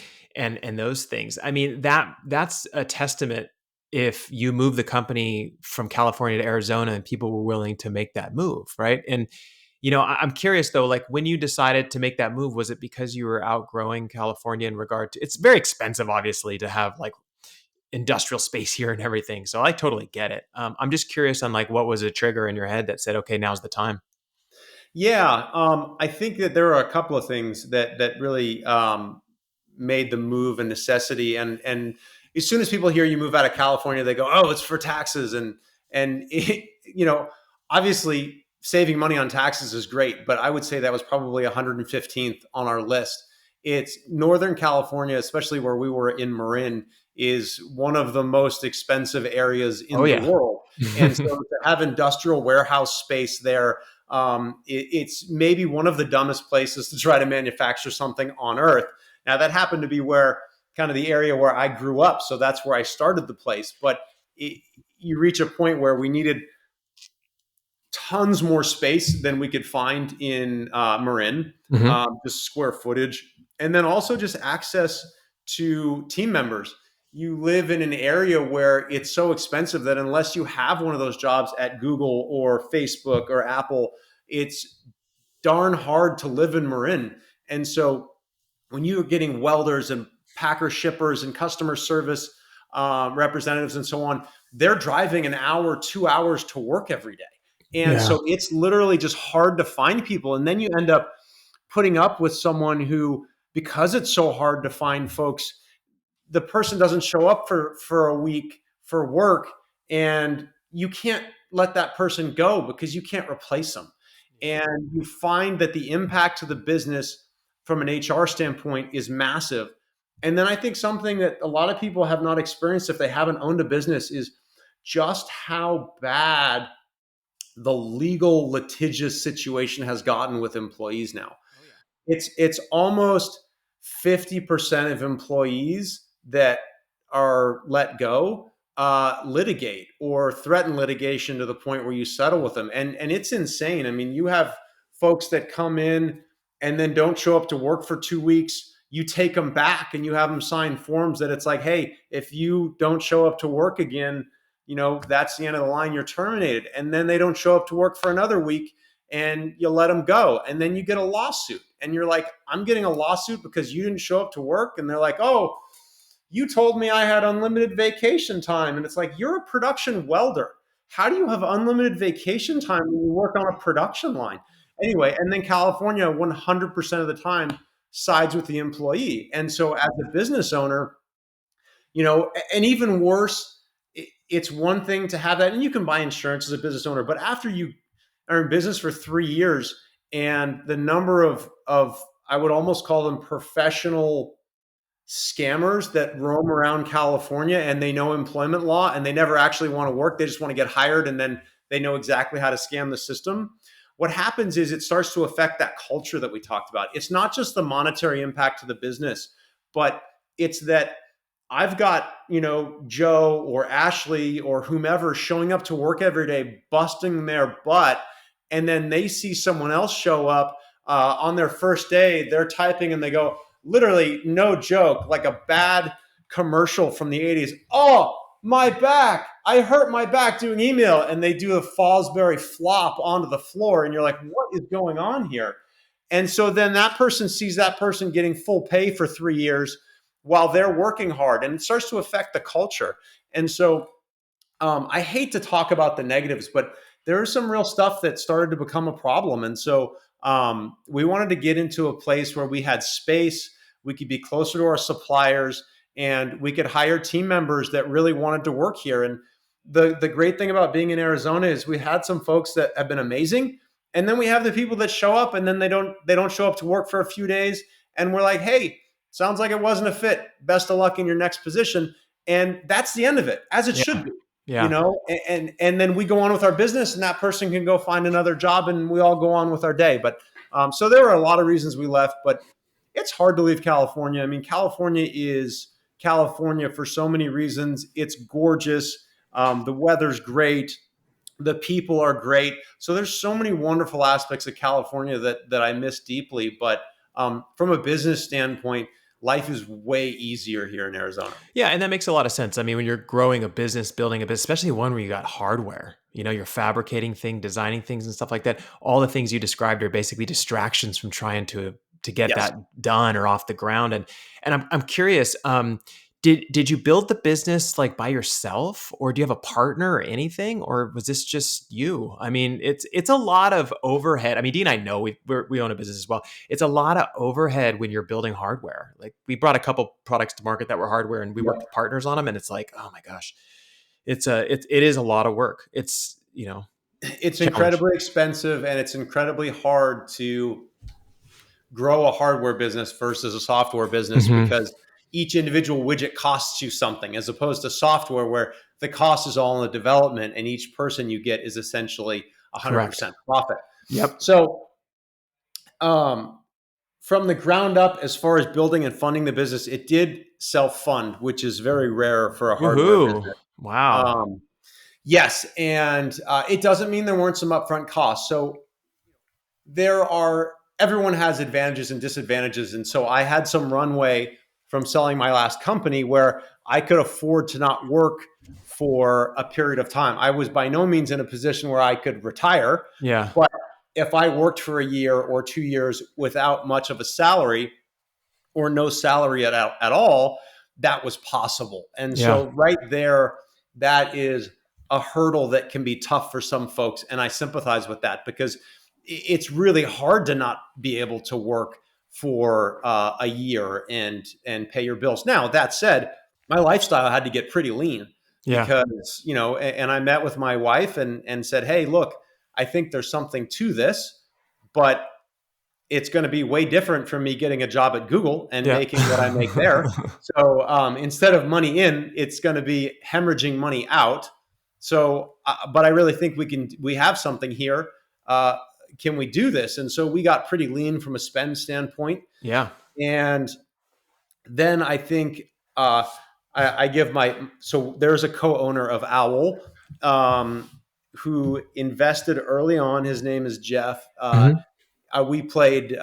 those things. I mean, that's a testament if you move the company from California to Arizona and people were willing to make that move, right? And I'm curious though, like when you decided to make that move, was it because you were outgrowing California in regard to it's very expensive, obviously, to have like industrial space here and everything. So I totally get it. I'm just curious on like what was a trigger in your head that said, okay, now's the time. Yeah, I think that there are a couple of things that really made the move a necessity. And as soon as people hear you move out of California, they go, "Oh, it's for taxes." And obviously, saving money on taxes is great, but I would say that was probably 115th on our list. It's Northern California, especially where we were in Marin, is one of the most expensive areas Oh in the yeah. world. And so to have industrial warehouse space there, it's maybe one of the dumbest places to try to manufacture something on earth. Now that happened to be where kind of the area where I grew up. So that's where I started the place. But you reach a point where we needed tons more space than we could find in Marin, Mhm. just square footage. And then also just access to team members. You live in an area where it's so expensive that unless you have one of those jobs at Google or Facebook or Apple, it's darn hard to live in Marin. And so when you're getting welders and packer shippers and customer service representatives and so on, they're driving an hour, 2 hours to work every day. And Yeah. so it's literally just hard to find people. And then you end up putting up with someone who, because it's so hard to find folks, the person doesn't show up for a week for work, and you can't let that person go because you can't replace them. And you find that the impact to the business from an HR standpoint is massive. And then I think something that a lot of people have not experienced if they haven't owned a business is just how bad the legal litigious situation has gotten with employees now. Oh yeah. It's almost 50% of employees that are let go litigate or threaten litigation to the point where you settle with them. And it's insane. I mean, you have folks that come in and then don't show up to work for 2 weeks. You take them back and you have them sign forms that it's like, hey, if you don't show up to work again, that's the end of the line. You're terminated. And then they don't show up to work for another week and you let them go. And then you get a lawsuit and you're like, I'm getting a lawsuit because you didn't show up to work. And they're like, oh, you told me I had unlimited vacation time. And it's like, you're a production welder. How do you have unlimited vacation time when you work on a production line? Anyway, and then California 100% of the time sides with the employee. And so as a business owner, and even worse, it's one thing to have that, and you can buy insurance as a business owner, but after you are in business for 3 years and the number of I would almost call them professional scammers that roam around California and they know employment law and they never actually want to work. They just want to get hired and then they know exactly how to scam the system. What happens is it starts to affect that culture that we talked about. It's not just the monetary impact to the business, but it's that I've got, Joe or Ashley or whomever showing up to work every day, busting their butt. And then they see someone else show up on their first day. They're typing and they go, literally, no joke, like a bad commercial from the 80s. Oh, my back. I hurt my back doing email. And they do a Fosbury flop onto the floor. And you're like, what is going on here? And so then that person sees that person getting full pay for 3 years while they're working hard, and it starts to affect the culture. And so I hate to talk about the negatives, but there is some real stuff that started to become a problem. And so we wanted to get into a place where we had space, we could be closer to our suppliers, and we could hire team members that really wanted to work here. And the great thing about being in Arizona is we had some folks that have been amazing. And then we have the people that show up and then they don't show up to work for a few days And we're like, hey, sounds like it wasn't a fit. Best of luck in your next position. And that's the end of it, as it should Yeah. be. Yeah. And then we go on with our business, and that person can go find another job, and we all go on with our day. But so there were a lot of reasons we left, but it's hard to leave California. I mean, California is California for so many reasons. It's gorgeous. The weather's great. The people are great. So there's so many wonderful aspects of California that I miss deeply. But from a business standpoint, life is way easier here in Arizona. Yeah, and that makes a lot of sense. I mean, when you're growing a business, building a business, especially one where you got hardware, you're fabricating things, designing things and stuff like that. All the things you described are basically distractions from trying to get Yes. that done or off the ground. And I'm curious, did you build the business like by yourself, or do you have a partner or anything, or was this just you? I mean, it's a lot of overhead. I mean, Dee and I know we own a business as well. It's a lot of overhead when you're building hardware. Like, we brought a couple products to market that were hardware, and we worked with partners on them, and it's like, oh my gosh, it is a lot of work. It's Challenge. incredibly expensive, and it's incredibly hard to grow a hardware business versus a software business, Hmm. because each individual widget costs you something, as opposed to software where the cost is all in the development and each person you get is essentially Correct. 100% profit. Yep. So from the ground up, as far as building and funding the business, it did self-fund, which is very rare for a hardware Woohoo! business. Wow. Um, yes, and it doesn't mean there weren't some upfront costs. So everyone has advantages and disadvantages. And so I had some runway from selling my last company where I could afford to not work for a period of time. I was by no means in a position where I could retire, Yeah. but if I worked for a year or 2 years without much of a salary or no salary at all, that was possible. And Yeah. so right there, that is a hurdle that can be tough for some folks. And I sympathize with that, because it's really hard to not be able to work for a year and pay your bills. Now, that said, my lifestyle had to get pretty lean, Yeah. because, and I met with my wife and said, hey, look, I think there's something to this, but it's going to be way different from me getting a job at Google and Yeah. making what I make there. So instead of money in, it's going to be hemorrhaging money out. So, but I really think we have something here. Can we do this? And so we got pretty lean from a spend standpoint. Yeah. And then I think I give so there's a co-owner of Owl who invested early on. His name is Jeff. Mhm. We played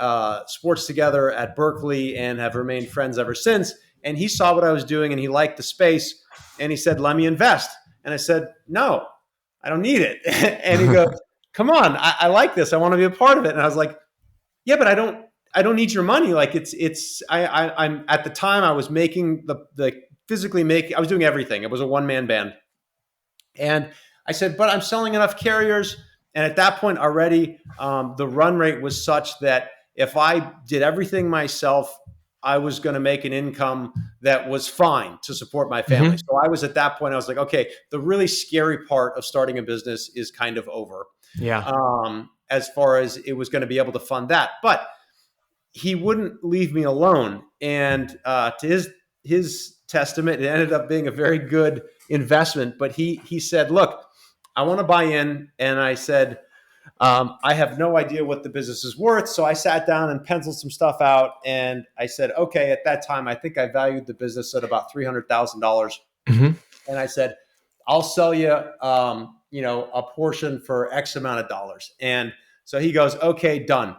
sports together at Berkeley and have remained friends ever since. And he saw what I was doing and he liked the space, and he said, let me invest. And I said, no, I don't need it. And he goes, come on, I like this. I want to be a part of it. And I was like, yeah, but I don't need your money. Like I'm at the time I was making I was doing everything. It was a one-man band. And I said, but I'm selling enough carriers. And at that point already, the run rate was such that if I did everything myself, I was going to make an income that was fine to support my family. Mhm. So I was at that point, I was like, okay, the really scary part of starting a business is kind of over, Yeah. as far as it was going to be able to fund that. But he wouldn't leave me alone. And to his testament, it ended up being a very good investment. But he said, look, I want to buy in. And I said, I have no idea what the business is worth. So I sat down and penciled some stuff out. And I said, okay, at that time, I think I valued the business at about $300,000. Mhm. And I said, I'll sell you, a portion for X amount of dollars. And so he goes, okay, done.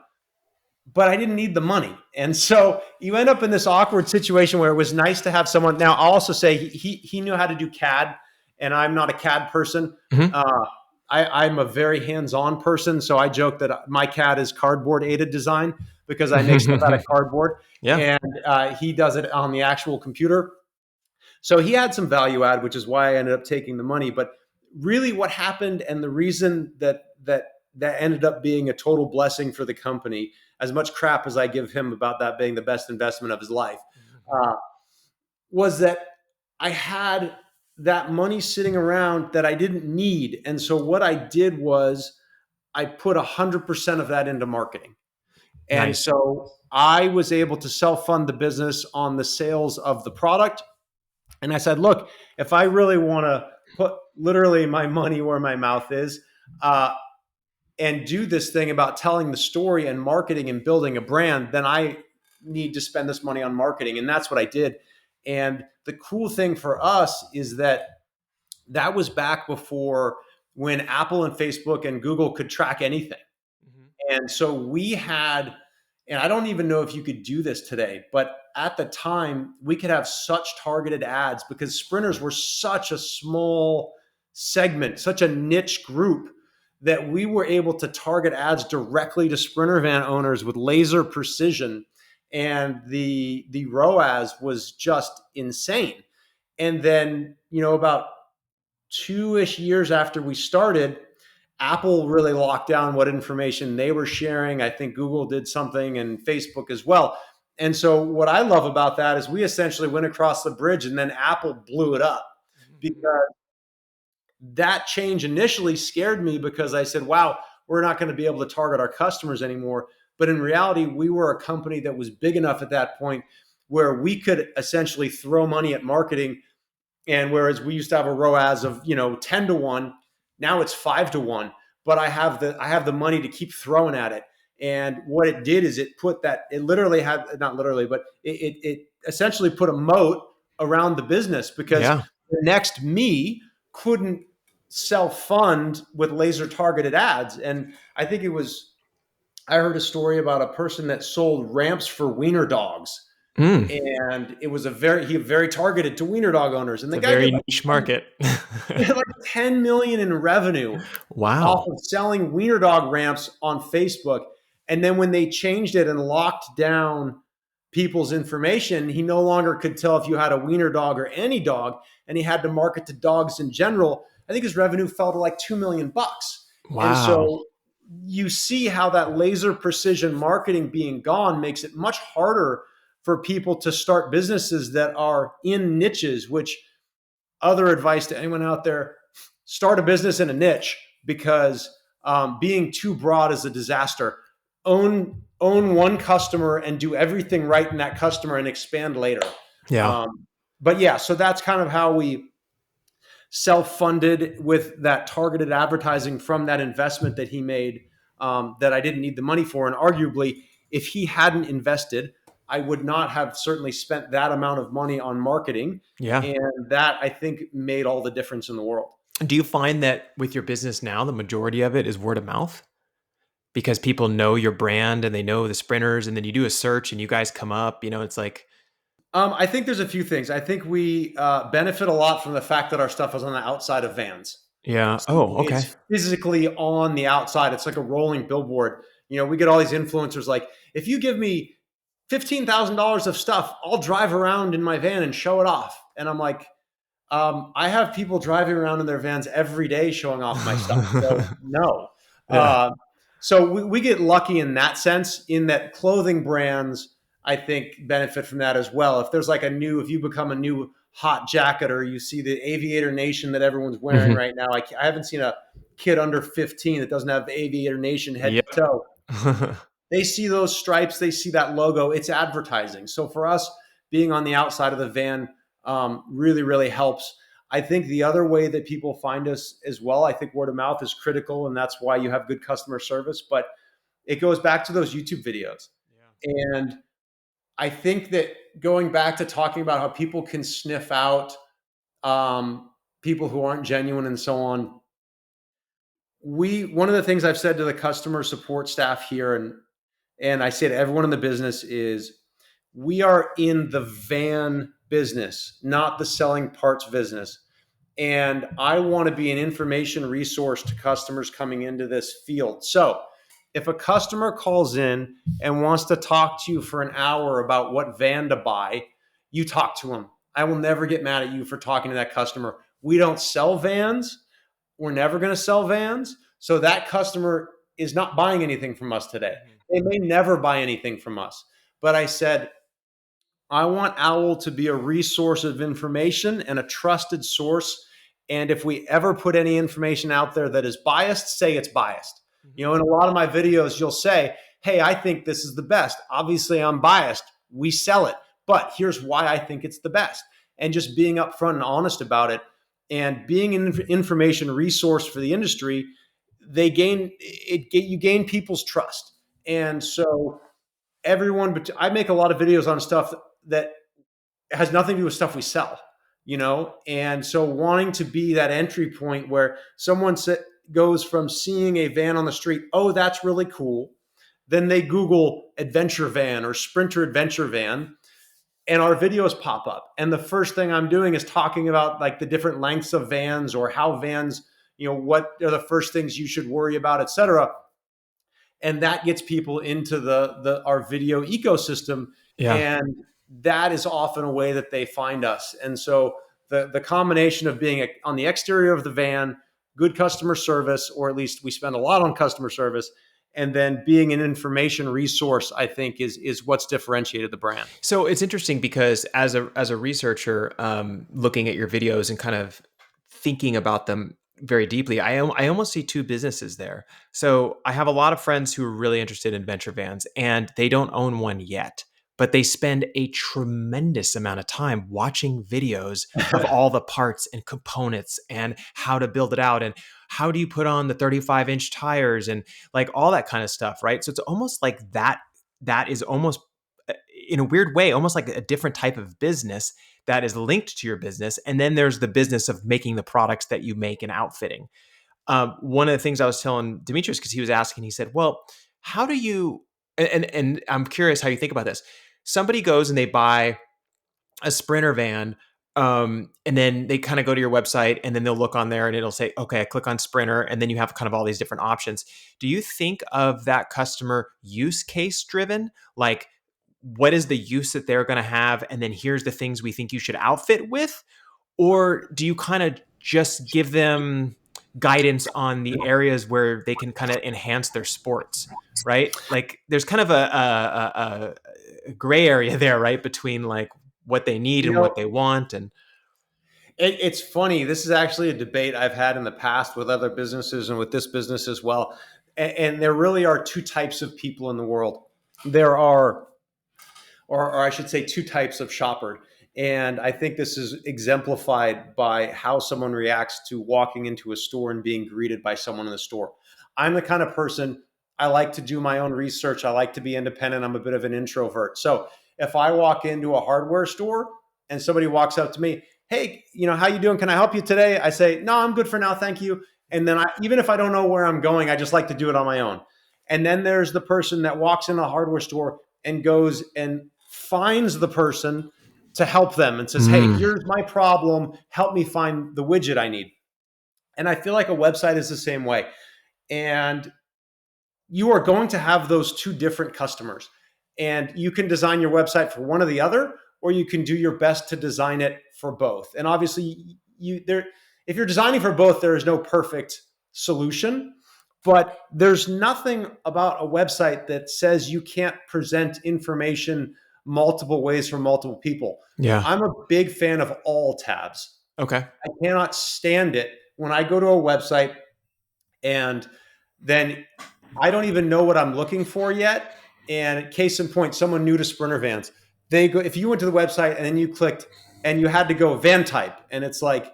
But I didn't need the money. And so you end up in this awkward situation where it was nice to have someone. Now, I'll also say he knew how to do CAD, and I'm not a CAD person. Mhm. I'm a very hands-on person. So I joke that my CAD is cardboard aided design, because I make stuff out of cardboard, Yeah. and he does it on the actual computer. So he had some value add, which is why I ended up taking the money. But really what happened, and the reason that ended up being a total blessing for the company, as much crap as I give him about that being the best investment of his life, uh, was that I had that money sitting around that I didn't need. And so what I did was I put 100% of that into marketing. And Nice. so I was able to self-fund the business on the sales of the product. And I said, look, if I really want to put literally my money where my mouth is, uh, and do this thing about telling the story and marketing and building a brand, then I need to spend this money on marketing. And that's what I did. And the cool thing for us is that that was back before when Apple and Facebook and Google could track anything. Mhm. And so we had, and I don't even know if you could do this today, but at the time we could have such targeted ads because sprinters were such a small segment, such a niche group that we were able to target ads directly to sprinter van owners with laser precision. And the ROAS was just insane. And then, about 2-ish years after we started, Apple really locked down what information they were sharing. I think Google did something and Facebook as well. And so what I love about that is we essentially went across the bridge and then Apple blew it up, because that change initially scared me because I said, wow, we're not going to be able to target our customers anymore. But in reality, we were a company that was big enough at that point where we could essentially throw money at marketing. And whereas we used to have a ROAS of 10-1, now it's 5-1. But I have the money to keep throwing at it. And what it did is it literally had, not literally, but it essentially put a moat around the business, because Yeah. the next me couldn't self fund with laser targeted ads. And I heard a story about a person that sold ramps for wiener dogs, Mm. and it was he very targeted to wiener dog owners, and It's the a guy did very like niche market. he had like 10 million in revenue off Wow. of selling wiener dog ramps on Facebook. And then when they changed it and locked down people's information, he no longer could tell if you had a wiener dog or any dog, and he had to market to dogs in general. I think his revenue fell to like 2 million bucks. And Wow. so you see how that laser precision marketing being gone makes it much harder for people to start businesses that are in niches. Which, other advice to anyone out there: start a business in a niche, because being too broad is a disaster. Own one customer and do everything right in that customer and expand later. Yeah. But yeah, so that's kind of how we self-funded with that targeted advertising from that investment that he made, that I didn't need the money for. And arguably, if he hadn't invested, I would not have certainly spent that amount of money on marketing. Yeah. And that, I think, made all the difference in the world. Do you find that with your business now, the majority of it is word of mouth? Because people know your brand and they know the sprinters, and then you do a search and you guys come up, it's like, I think there's a few things. I think we benefit a lot from the fact that our stuff is on the outside of vans. yeah. So Oh, okay. it's physically on the outside. It's like a rolling billboard. We get all these influencers like, if you give me $15,000 of stuff, I'll drive around in my van and show it off. And I'm like, I have people driving around in their vans every day showing off my stuff. So no. Yeah. So we get lucky in that sense, in that clothing brands, I think, benefit from that as well. If there's like if you become a new hot jacket, or you see the Aviator Nation that everyone's wearing Mhm. right now, I haven't seen a kid under 15 that doesn't have Aviator Nation head Yep. to toe. They see those stripes, they see that logo, it's advertising. So for us, being on the outside of the van really, really helps. I think the other way that people find us as well, I think word of mouth is critical, and that's why you have good customer service. But it goes back to those YouTube videos. And I think that, going back to talking about how people can sniff out people who aren't genuine and so on, one of the things I've said to the customer support staff here, and I say to everyone in the business, is we are in the van business, not the selling parts business. And I want to be an information resource to customers coming into this field. So if a customer calls in and wants to talk to you for an hour about what van to buy, you talk to them. I will never get mad at you for talking to that customer. We don't sell vans. We're never going to sell vans. So that customer is not buying anything from us today. They may never buy anything from us. But I said, I want Owl to be a resource of information and a trusted source. And if we ever put any information out there that is biased, say it's biased. In a lot of my videos, you'll say, hey, I think this is the best. Obviously, I'm biased. We sell it, but here's why I think it's the best. And just being upfront and honest about it, and being an information resource for the industry, you gain people's trust. And so but I make a lot of videos on stuff that has nothing to do with stuff we sell, and so wanting to be that entry point where goes from seeing a van on the street, oh, that's really cool, then they Google adventure van or sprinter adventure van, and our videos pop up, and the first thing I'm doing is talking about like the different lengths of vans, or how vans, what are the first things you should worry about, etc. And that gets people into the our video ecosystem, Yeah. and that is often a way that they find us. And so the combination of being on the exterior of the van, good customer service, or at least we spend a lot on customer service, and then being an information resource, I think is what's differentiated the brand. So it's interesting because as a researcher, looking at your videos and kind of thinking about them very deeply, I almost see two businesses there. So I have a lot of friends who are really interested in venture vans, and they don't own one yet, but they spend a tremendous amount of time watching videos of all the parts and components and how to build it out, and how do you put on the 35-inch tires, and like all that kind of stuff, right? So it's almost like that is almost, in a weird way, almost like a different type of business that is linked to your business. And then there's the business of making the products that you make and outfitting. One of the things I was telling Demetrius, because he was asking, he said, well, how do you, and I'm curious how you think about this. Somebody goes and they buy a Sprinter van, and then they kind of go to your website, and then they'll look on there and it'll say, okay, I click on Sprinter, and then you have kind of all these different options. Do you think of that customer use case driven? Like, what is the use that they're going to have? And then here's the things we think you should outfit with? Or do you kind of just give them guidance on the areas where they can kind of enhance their sports, right? Like there's kind of a gray area there, right? Between like what they need You and what know, they want. And it's funny. This is actually a debate I've had in the past with other businesses and with this business as well. And there really are two types of people in the world. There are, or I should say, two types of shopper. And I think this is exemplified by how someone reacts to walking into a store and being greeted by someone in the store. I'm the kind of person, I like to do my own research. I like to be independent. I'm a bit of an introvert. So if I walk into a hardware store and somebody walks up to me, hey, how you doing? Can I help you today? I say, no, I'm good for now. Thank you. And then even if I don't know where I'm going, I just like to do it on my own. And then there's the person that walks in a hardware store and goes and finds the person to help them and says, hey, here's my problem. Help me find the widget I need. And I feel like a website is the same way. And you are going to have those two different customers. And you can design your website for one or the other, or you can do your best to design it for both. And obviously, if you're designing for both, there is no perfect solution. But there's nothing about a website that says you can't present information multiple ways for multiple people. yeah. I'm a big fan of all tabs. Okay. I cannot stand it when I go to a website and then I don't even know what I'm looking for yet. And case in point, someone new to Sprinter vans, if you went to the website and then you clicked and you had to go van type, and it's like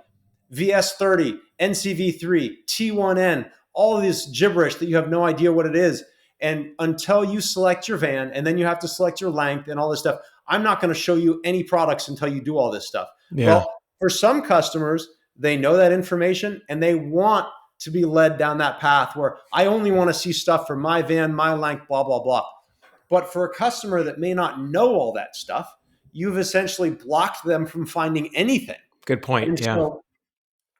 VS30, NCV3, T1N, all of this gibberish that you have no idea what it is. And until you select your van, and then you have to select your length and all this stuff, I'm not going to show you any products until you do all this stuff. Yeah. Well, for some customers, they know that information and they want to be led down that path where I only want to see stuff for my van, my length, blah, blah, blah. But for a customer that may not know all that stuff, you've essentially blocked them from finding anything. Good point. And Yeah. so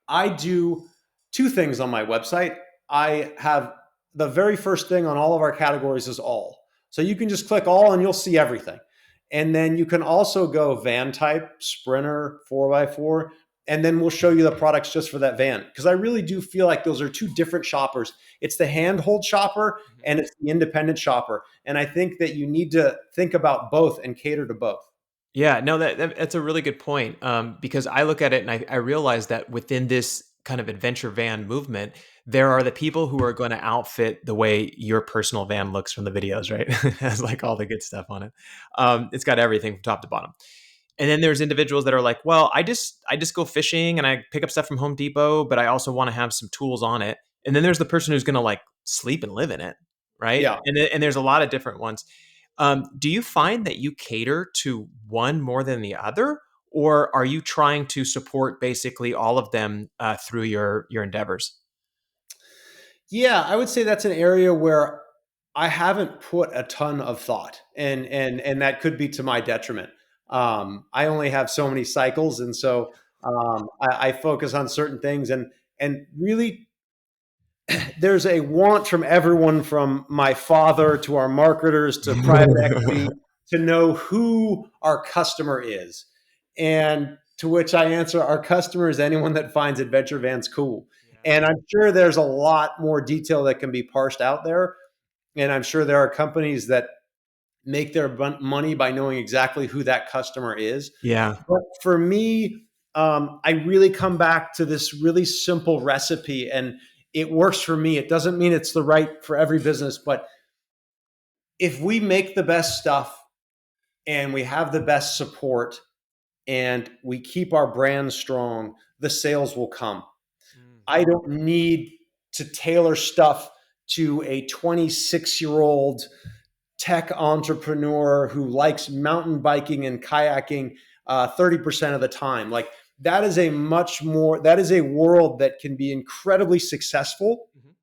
I do two things on my website. I have the very first thing on all of our categories is all. So you can just click all and you'll see everything. And then you can also go van type, Sprinter, 4x4, and then we'll show you the products just for that van. Because I really do feel like those are two different shoppers. It's the handhold shopper and it's the independent shopper. And I think that you need to think about both and cater to both. Yeah, no, that's a really good point. Because I look at it and I realize that within this kind of adventure van movement, there are the people who are going to outfit the way your personal van looks from the videos, right? It has like all the good stuff on it. It's got everything from top to bottom. And then there's individuals that are like, well, I just go fishing and I pick up stuff from Home Depot, but I also want to have some tools on it. And then there's the person who's going to like sleep and live in it, right? Yeah. And there's a lot of different ones. Do you find that you cater to one more than the other, or are you trying to support basically all of them through your endeavors? Yeah, I would say that's an area where I haven't put a ton of thought, and that could be to my detriment. I only have so many cycles, and so I focus on certain things, and really there's a want from everyone, from my father to our marketers to private equity, to know who our customer is. And to which I answer, our customer is anyone that finds adventure vans cool. And I'm sure there's a lot more detail that can be parsed out there. And I'm sure there are companies that make their money by knowing exactly who that customer is. Yeah. But for me, I really come back to this really simple recipe, and it works for me. It doesn't mean it's the right for every business, but if we make the best stuff and we have the best support and we keep our brand strong, the sales will come. I don't need to tailor stuff to a 26-year-old tech entrepreneur who likes mountain biking and kayaking 30% of the time. Like, that is that is a world that can be incredibly successful. Mhm.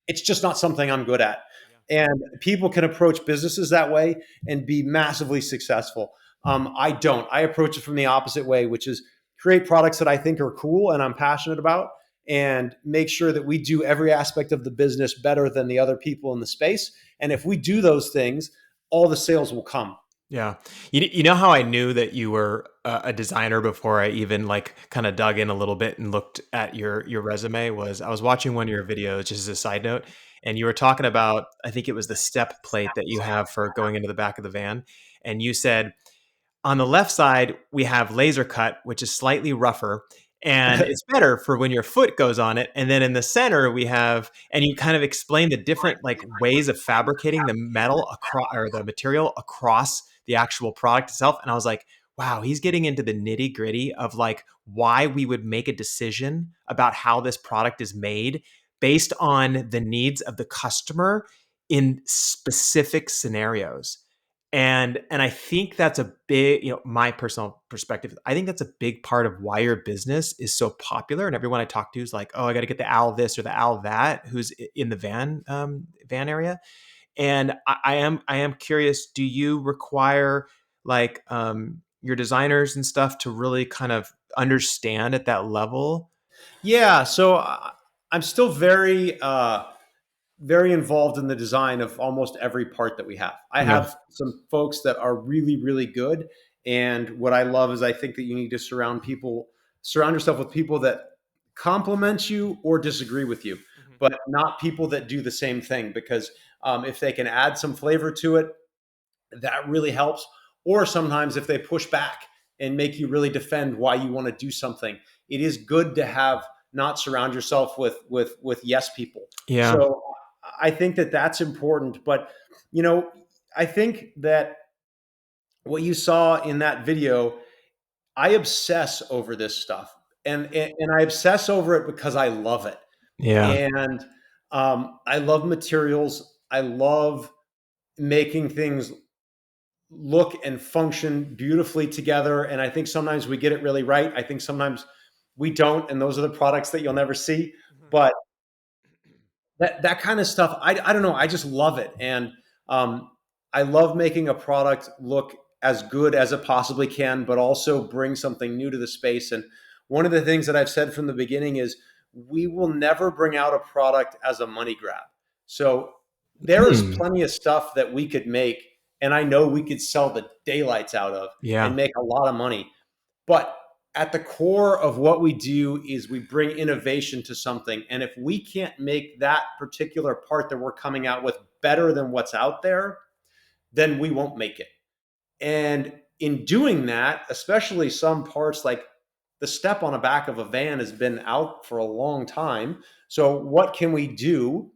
It's just not something I'm good at. Yeah. And people can approach businesses that way and be massively successful. I don't. I approach it from the opposite way, which is create products that I think are cool and I'm passionate about, and make sure that we do every aspect of the business better than the other people in the space. And if we do those things, all the sales will come. Yeah. You know how I knew that you were a designer before I even like kind of dug in a little bit and looked at your resume was I was watching one of your videos, just as a side note, and you were talking about, I think it was the step plate that you have for going into the back of the van. And you said, on the left side, we have laser cut, which is slightly rougher, and it's better for when your foot goes on it. And then in the center, we have, and you kind of explain the different like ways of fabricating the metal across or the material across the actual product itself. And I was like, wow, he's getting into the nitty gritty of like why we would make a decision about how this product is made based on the needs of the customer in specific scenarios. And I think that's a big, my personal perspective, I think that's a big part of why your business is so popular. And everyone I talk to is like, oh, I got to get the owl this or the owl that, who's in the van area. And I am curious, do you require like your designers and stuff to really kind of understand at that level? Yeah. So I'm still very involved in the design of almost every part that we have. I Yeah. have some folks that are really, really good. And what I love is I think that you need to surround yourself with people that compliment you or disagree with you, Mhm. but not people that do the same thing. Because if they can add some flavor to it, that really helps. Or sometimes if they push back and make you really defend why you want to do something, it is good to have not surround yourself with yes people. Yeah. So I think that that's important. But you know, I think that what you saw in that video, I obsess over this stuff, and I obsess over it because I love it, Yeah. and I love materials. I love making things look and function beautifully together. And I think sometimes we get it really right. I think sometimes we don't, and those are the products that you'll never see. Mhm. But that kind of stuff, I don't know. I just love it, and um, I love making a product look as good as it possibly can, but also bring something new to the space. And one of the things that I've said from the beginning is we will never bring out a product as a money grab. So there is Hmm. plenty of stuff that we could make, and I know we could sell the daylights out of and Yeah. make a lot of money. But at the core of what we do is we bring innovation to something. And if we can't make that particular part that we're coming out with better than what's out there, then we won't make it. And in doing that, especially some parts like the step on the back of a van has been out for a long time. So what can we do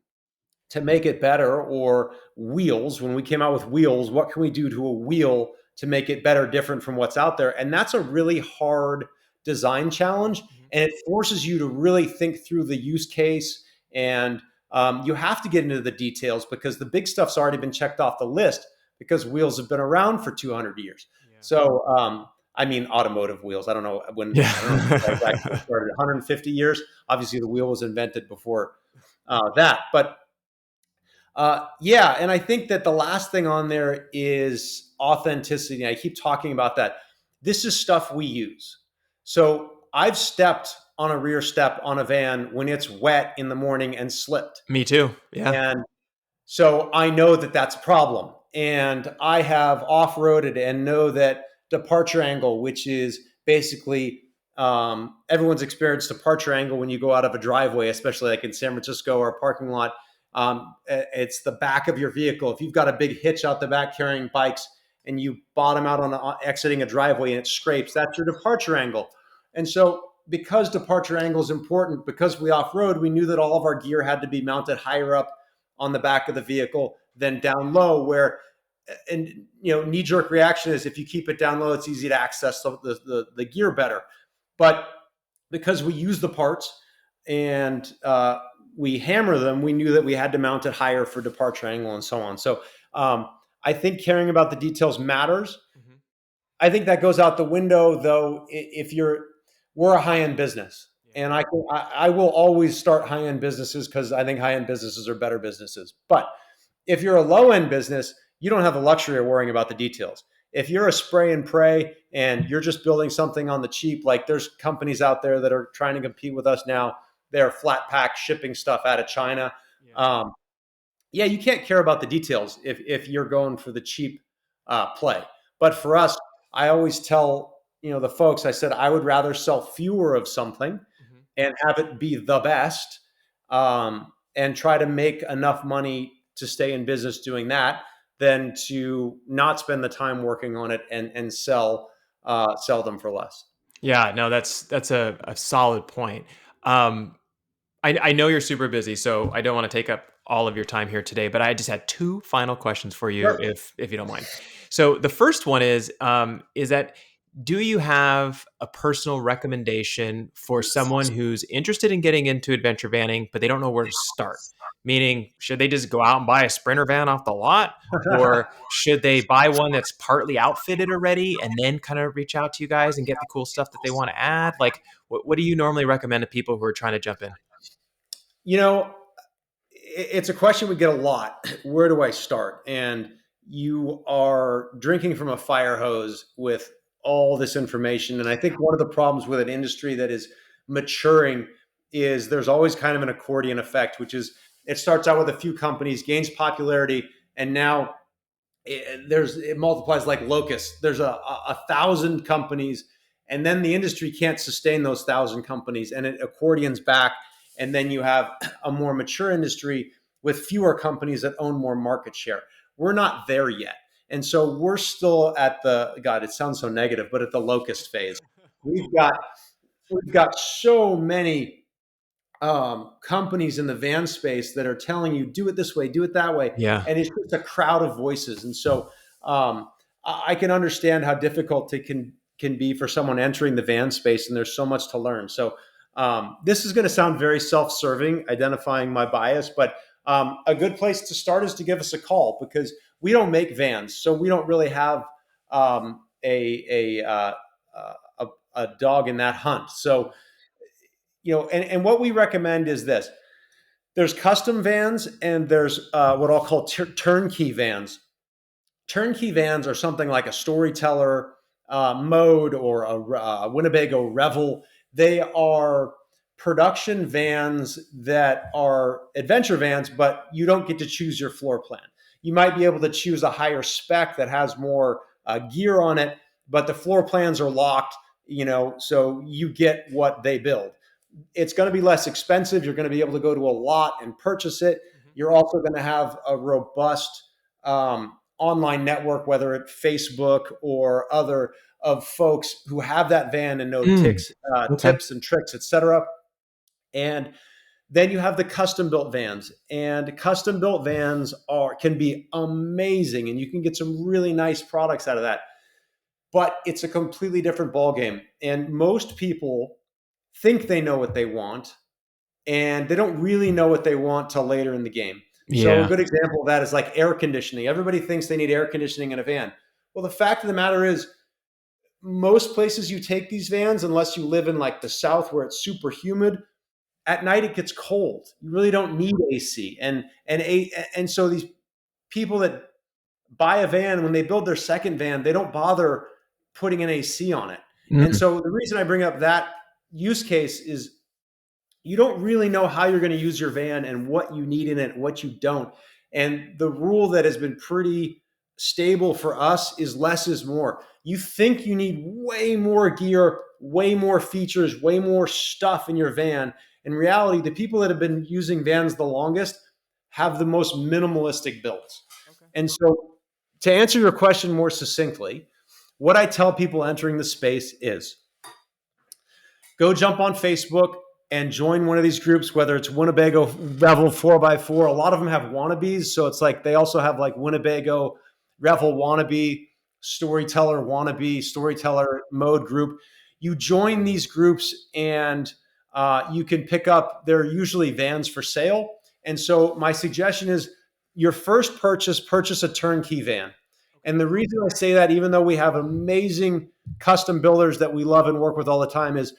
to make it better? Or wheels, when we came out with wheels, what can we do to a wheel to make it better, different from what's out there? And that's a really hard design challenge. Mhm. And it forces you to really think through the use case. And you have to get into the details because the big stuff's already been checked off the list because wheels have been around for 200 years. Yeah. So, I mean, automotive wheels. I don't know when, I don't know if that actually Yeah. started 150 years. Obviously, the wheel was invented before that. But yeah, and I think that the last thing on there is authenticity. I keep talking about that. This is stuff we use. So I've stepped on a rear step on a van when it's wet in the morning and slipped. Me too. Yeah. And so I know that that's a problem. And I have off roaded and know that departure angle, which is basically everyone's experienced departure angle when you go out of a driveway, especially like in San Francisco or a parking lot. It's the back of your vehicle. If you've got a big hitch out the back carrying bikes and you bottom out on exiting a driveway and it scrapes, that's your departure angle. And so because departure angle is important, because we off road, we knew that all of our gear had to be mounted higher up on the back of the vehicle than down low, where, and knee jerk reaction is if you keep it down low, it's easy to access the gear better. But because we use the parts and we hammer them, we knew that we had to mount it higher for departure angle and so on. So I think caring about the details matters. Mhm. I think that goes out the window, though, if we're a high end business. Yeah. And I will always start high end businesses because I think high end businesses are better businesses. But if you're a low end business, you don't have the luxury of worrying about the details. If you're a spray and pray and you're just building something on the cheap, like there's companies out there that are trying to compete with us now, they're flat pack shipping stuff out of China. Yeah. Yeah, you can't care about the details if you're going for the cheap play. But for us, I always tell the folks, I said I would rather sell fewer of something Mhm. and have it be the best, and try to make enough money to stay in business doing that than to not spend the time working on it and sell them for less. Yeah, no, that's a solid point. Um, I know you're super busy, so I don't want to take up all of your time here today, but I just had two final questions for you, Sure. if you don't mind. So the first one is that do you have a personal recommendation for someone who's interested in getting into adventure vanning, but they don't know where to start? Meaning, should they just go out and buy a Sprinter van off the lot? Or should they buy one that's partly outfitted already and then kind of reach out to you guys and get the cool stuff that they want to add? Like, what do you normally recommend to people who are trying to jump in? You know, it's a question we get a lot. Where do I start? And you are drinking from a fire hose with all this information. And I think one of the problems with an industry that is maturing is there's always kind of an accordion effect, which is it starts out with a few companies, gains popularity, and now it multiplies like locusts. There's a thousand companies, and then the industry can't sustain those thousand companies, and it accordions back, and then you have a more mature industry with fewer companies that own more market share. We're not there yet, and so we're still at the God. It sounds so negative, but at the locust phase. We've got we've got so many companies in the van space that are telling you do it this way, do it that way, Yeah. and it's just a crowd of voices. And so I can understand how difficult it can be for someone entering the van space, and there's so much to learn. So this is going to sound very self-serving, identifying my bias, but a good place to start is to give us a call because we don't make vans, so we don't really have a dog in that hunt. So and what we recommend is this. There's custom vans and there's what I'll call turnkey vans. Turnkey vans are something like a Storyteller Mode or a Winnebago Revel. They are production vans that are adventure vans, but you don't get to choose your floor plan. You might be able to choose a higher spec that has more gear on it, but the floor plans are locked, so you get what they build. It's going to be less expensive. You're going to be able to go to a lot and purchase it. Mhm. You're also going to have a robust online network, whether it's Facebook or other of folks who have that van and know Mm, okay. tips and tricks, etc. And then you have the custom built vans, and custom built vans can be amazing, and you can get some really nice products out of that. But it's a completely different ballgame, and most people think they know what they want, and they don't really know what they want till later in the game. So a Yeah. good example of that is like air conditioning. Everybody thinks they need air conditioning in a van. Well, the fact of the matter is, most places you take these vans, unless you live in like the South where it's super humid, at night it gets cold. You really don't need AC. And so these people that buy a van, when they build their second van, they don't bother putting an AC on it. And Mm, so the reason I bring up that use case is you don't really know how you're going to use your van and what you need in it and what you don't. And the rule that has been pretty stable for us is less is more. You think you need way more gear, way more features, way more stuff in your van. In reality, the people that have been using vans the longest have the most minimalistic builds. okay. And so, to answer your question more succinctly, what I tell people entering the space is go jump on Facebook and join one of these groups, whether it's Winnebago Revel 4x4. A lot of them have wannabes. So it's like they also have like Winnebago Revel wannabe, storyteller mode group. You join these groups and you can pick up, they're usually vans for sale. And so my suggestion is your first purchase a turnkey van. Okay. And the reason I say that, even though we have amazing custom builders that we love and work with all the time, is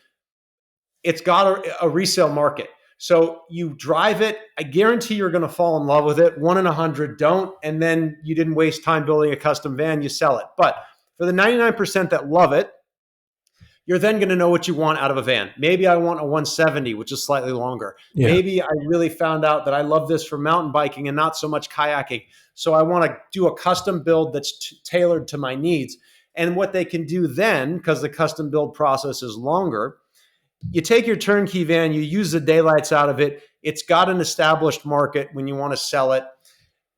it's got a resale market. So you drive it. I guarantee you're going to fall in love with it. 1 in 100 don't. And then you didn't waste time building a custom van, you sell it. But for the 99% that love it, you're then going to know what you want out of a van. Maybe I want a 170, which is slightly longer. Yeah. Maybe I really found out that I love this for mountain biking and not so much kayaking. So I want to do a custom build that's tailored to my needs. And what they can do then, because the custom build process is longer, you take your turnkey van, you use the daylights out of it. It's got an established market when you want to sell it,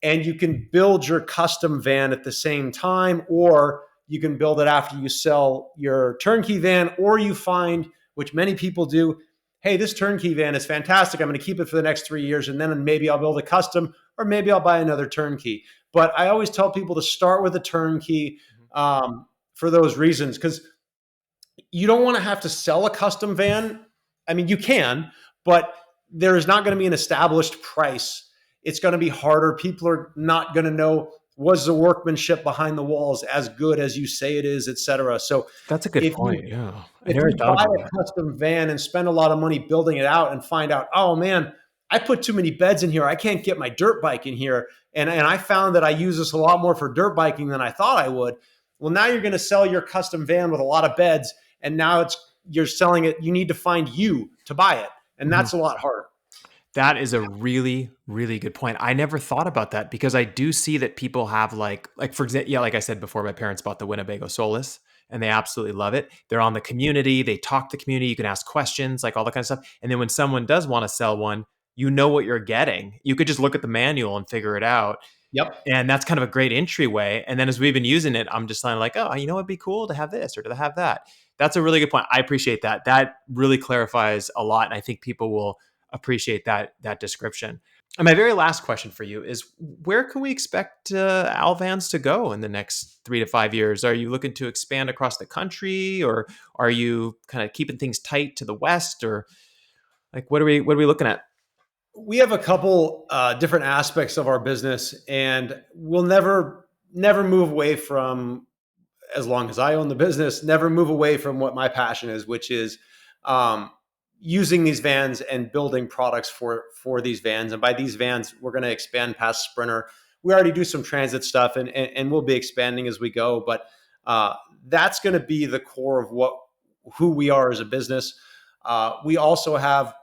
and you can build your custom van at the same time, or you can build it after you sell your turnkey van, or you find, which many people do, hey, this turnkey van is fantastic. I'm going to keep it for the next 3 years, and then maybe I'll build a custom, or maybe I'll buy another turnkey. But I always tell people to start with a turnkey for those reasons, because you don't want to have to sell a custom van. I mean, you can, but there is not going to be an established price. It's going to be harder. People are not going to know, was the workmanship behind the walls as good as you say it is, et cetera. So That's a good if you point. Yeah. I if never you thought buy about a that. custom van and spend a lot of money building it out and find out, oh man, I put too many beds in here. I can't get my dirt bike in here. And I found that I use this a lot more for dirt biking than I thought I would. Well, now you're going to sell your custom van with a lot of beds. And now you're selling it. You need to find you to buy it. And Mhm. that's a lot harder. That is a really, really good point. I never thought about that because I do see that people have like for example, yeah, like I said before, my parents bought the Winnebago Solus and they absolutely love it. They're on the community, they talk to the community, you can ask questions, like all that kind of stuff. And then when someone does want to sell one, you know what you're getting. You could just look at the manual and figure it out. Yep. And that's kind of a great entryway. And then as we've been using it, I'm just kind of like, oh, you know, it'd be cool to have this or to have that. That's a really good point. I appreciate that. That really clarifies a lot. And I think people will appreciate that description. And my very last question for you is, where can we expect Alvans to go in the next 3 to 5 years? Are you looking to expand across the country, or are you kind of keeping things tight to the west, or like what are we looking at? We have a couple different aspects of our business, and we'll never move away from, as long as I own the business, never move away from what my passion is, which is um, using these vans and building products for these vans. And by these vans, we're going to expand past Sprinter. We already do some transit stuff, and we'll be expanding as we go. But that's going to be the core of who we are as a business. We also have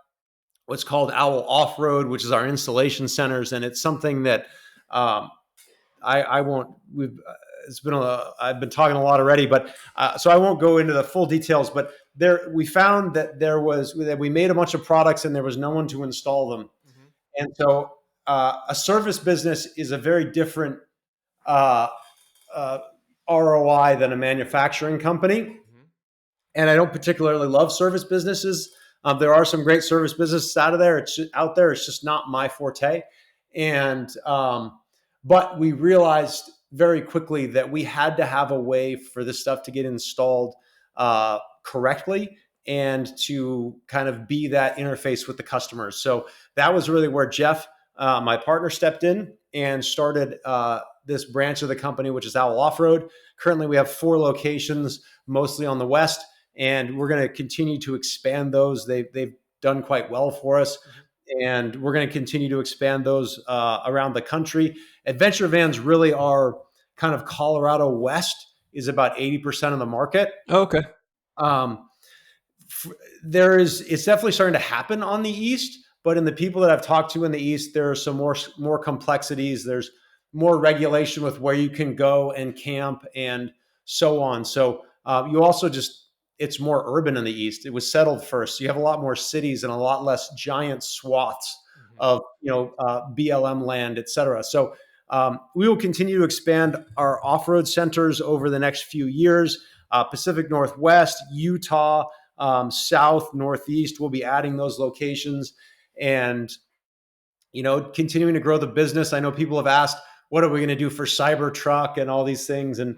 what's called Owl Off Road, which is our installation centers, and it's something that um, I won't. I've been talking a lot already, but so I won't go into the full details. But we found that we made a bunch of products and there was no one to install them, Mhm. and so a service business is a very different uh, uh, ROI than a manufacturing company. And I don't particularly love service businesses. There are some great service businesses out there. It's just not my forte. And but we realized very quickly that we had to have a way for this stuff to get installed correctly and to kind of be that interface with the customers. So that was really where Jeff, my partner, stepped in and started this branch of the company, which is Owl Off-Road. Currently, we have 4 locations, mostly on the west, and we're going to continue to expand those. They've done quite well for us, and we're going to continue to expand those around the country. Adventure vans really are kind of Colorado West is about 80% of the market. Oh, okay. Um, it's definitely starting to happen on the East, but in the people that I've talked to in the East, there are some more complexities. There's more regulation with where you can go and camp and so on. So you also it's more urban in the East. It was settled first. So you have a lot more cities and a lot less giant swaths of BLM land, et cetera. So we will continue to expand our off-road centers over the next few years. Pacific Northwest, Utah, South, Northeast, we'll be adding those locations and, continuing to grow the business. I know people have asked, what are we going to do for Cybertruck and all these things? And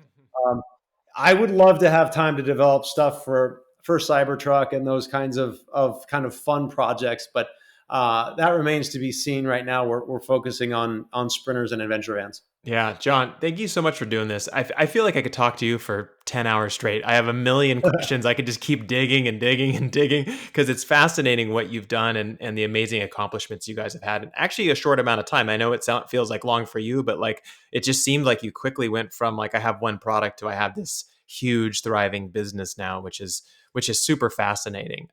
I would love to have time to develop stuff for Cybertruck and those kinds of kind of fun projects. But that remains to be seen right now. We're focusing on sprinters and adventure vans. Yeah, John, thank you so much for doing this. I feel like I could talk to you for 10 hours straight. I have a million questions. I could just keep digging and digging and digging because it's fascinating what you've done and the amazing accomplishments you guys have had in actually a short amount of time. I know feels like long for you, but like it just seemed like you quickly went from like I have one product to I have this huge thriving business now, which is super fascinating.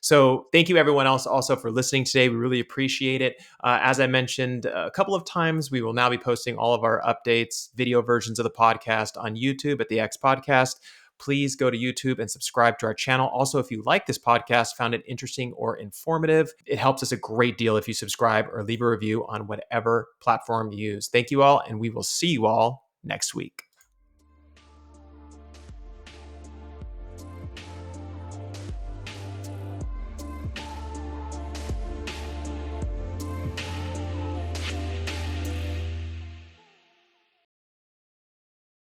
So thank you everyone else also for listening today. We really appreciate it. As I mentioned a couple of times, we will now be posting all of our updates, video versions of the podcast on YouTube at the X Podcast. Please go to YouTube and subscribe to our channel. Also, if you like this podcast, found it interesting or informative, it helps us a great deal if you subscribe or leave a review on whatever platform you use. Thank you all, and we will see you all next week.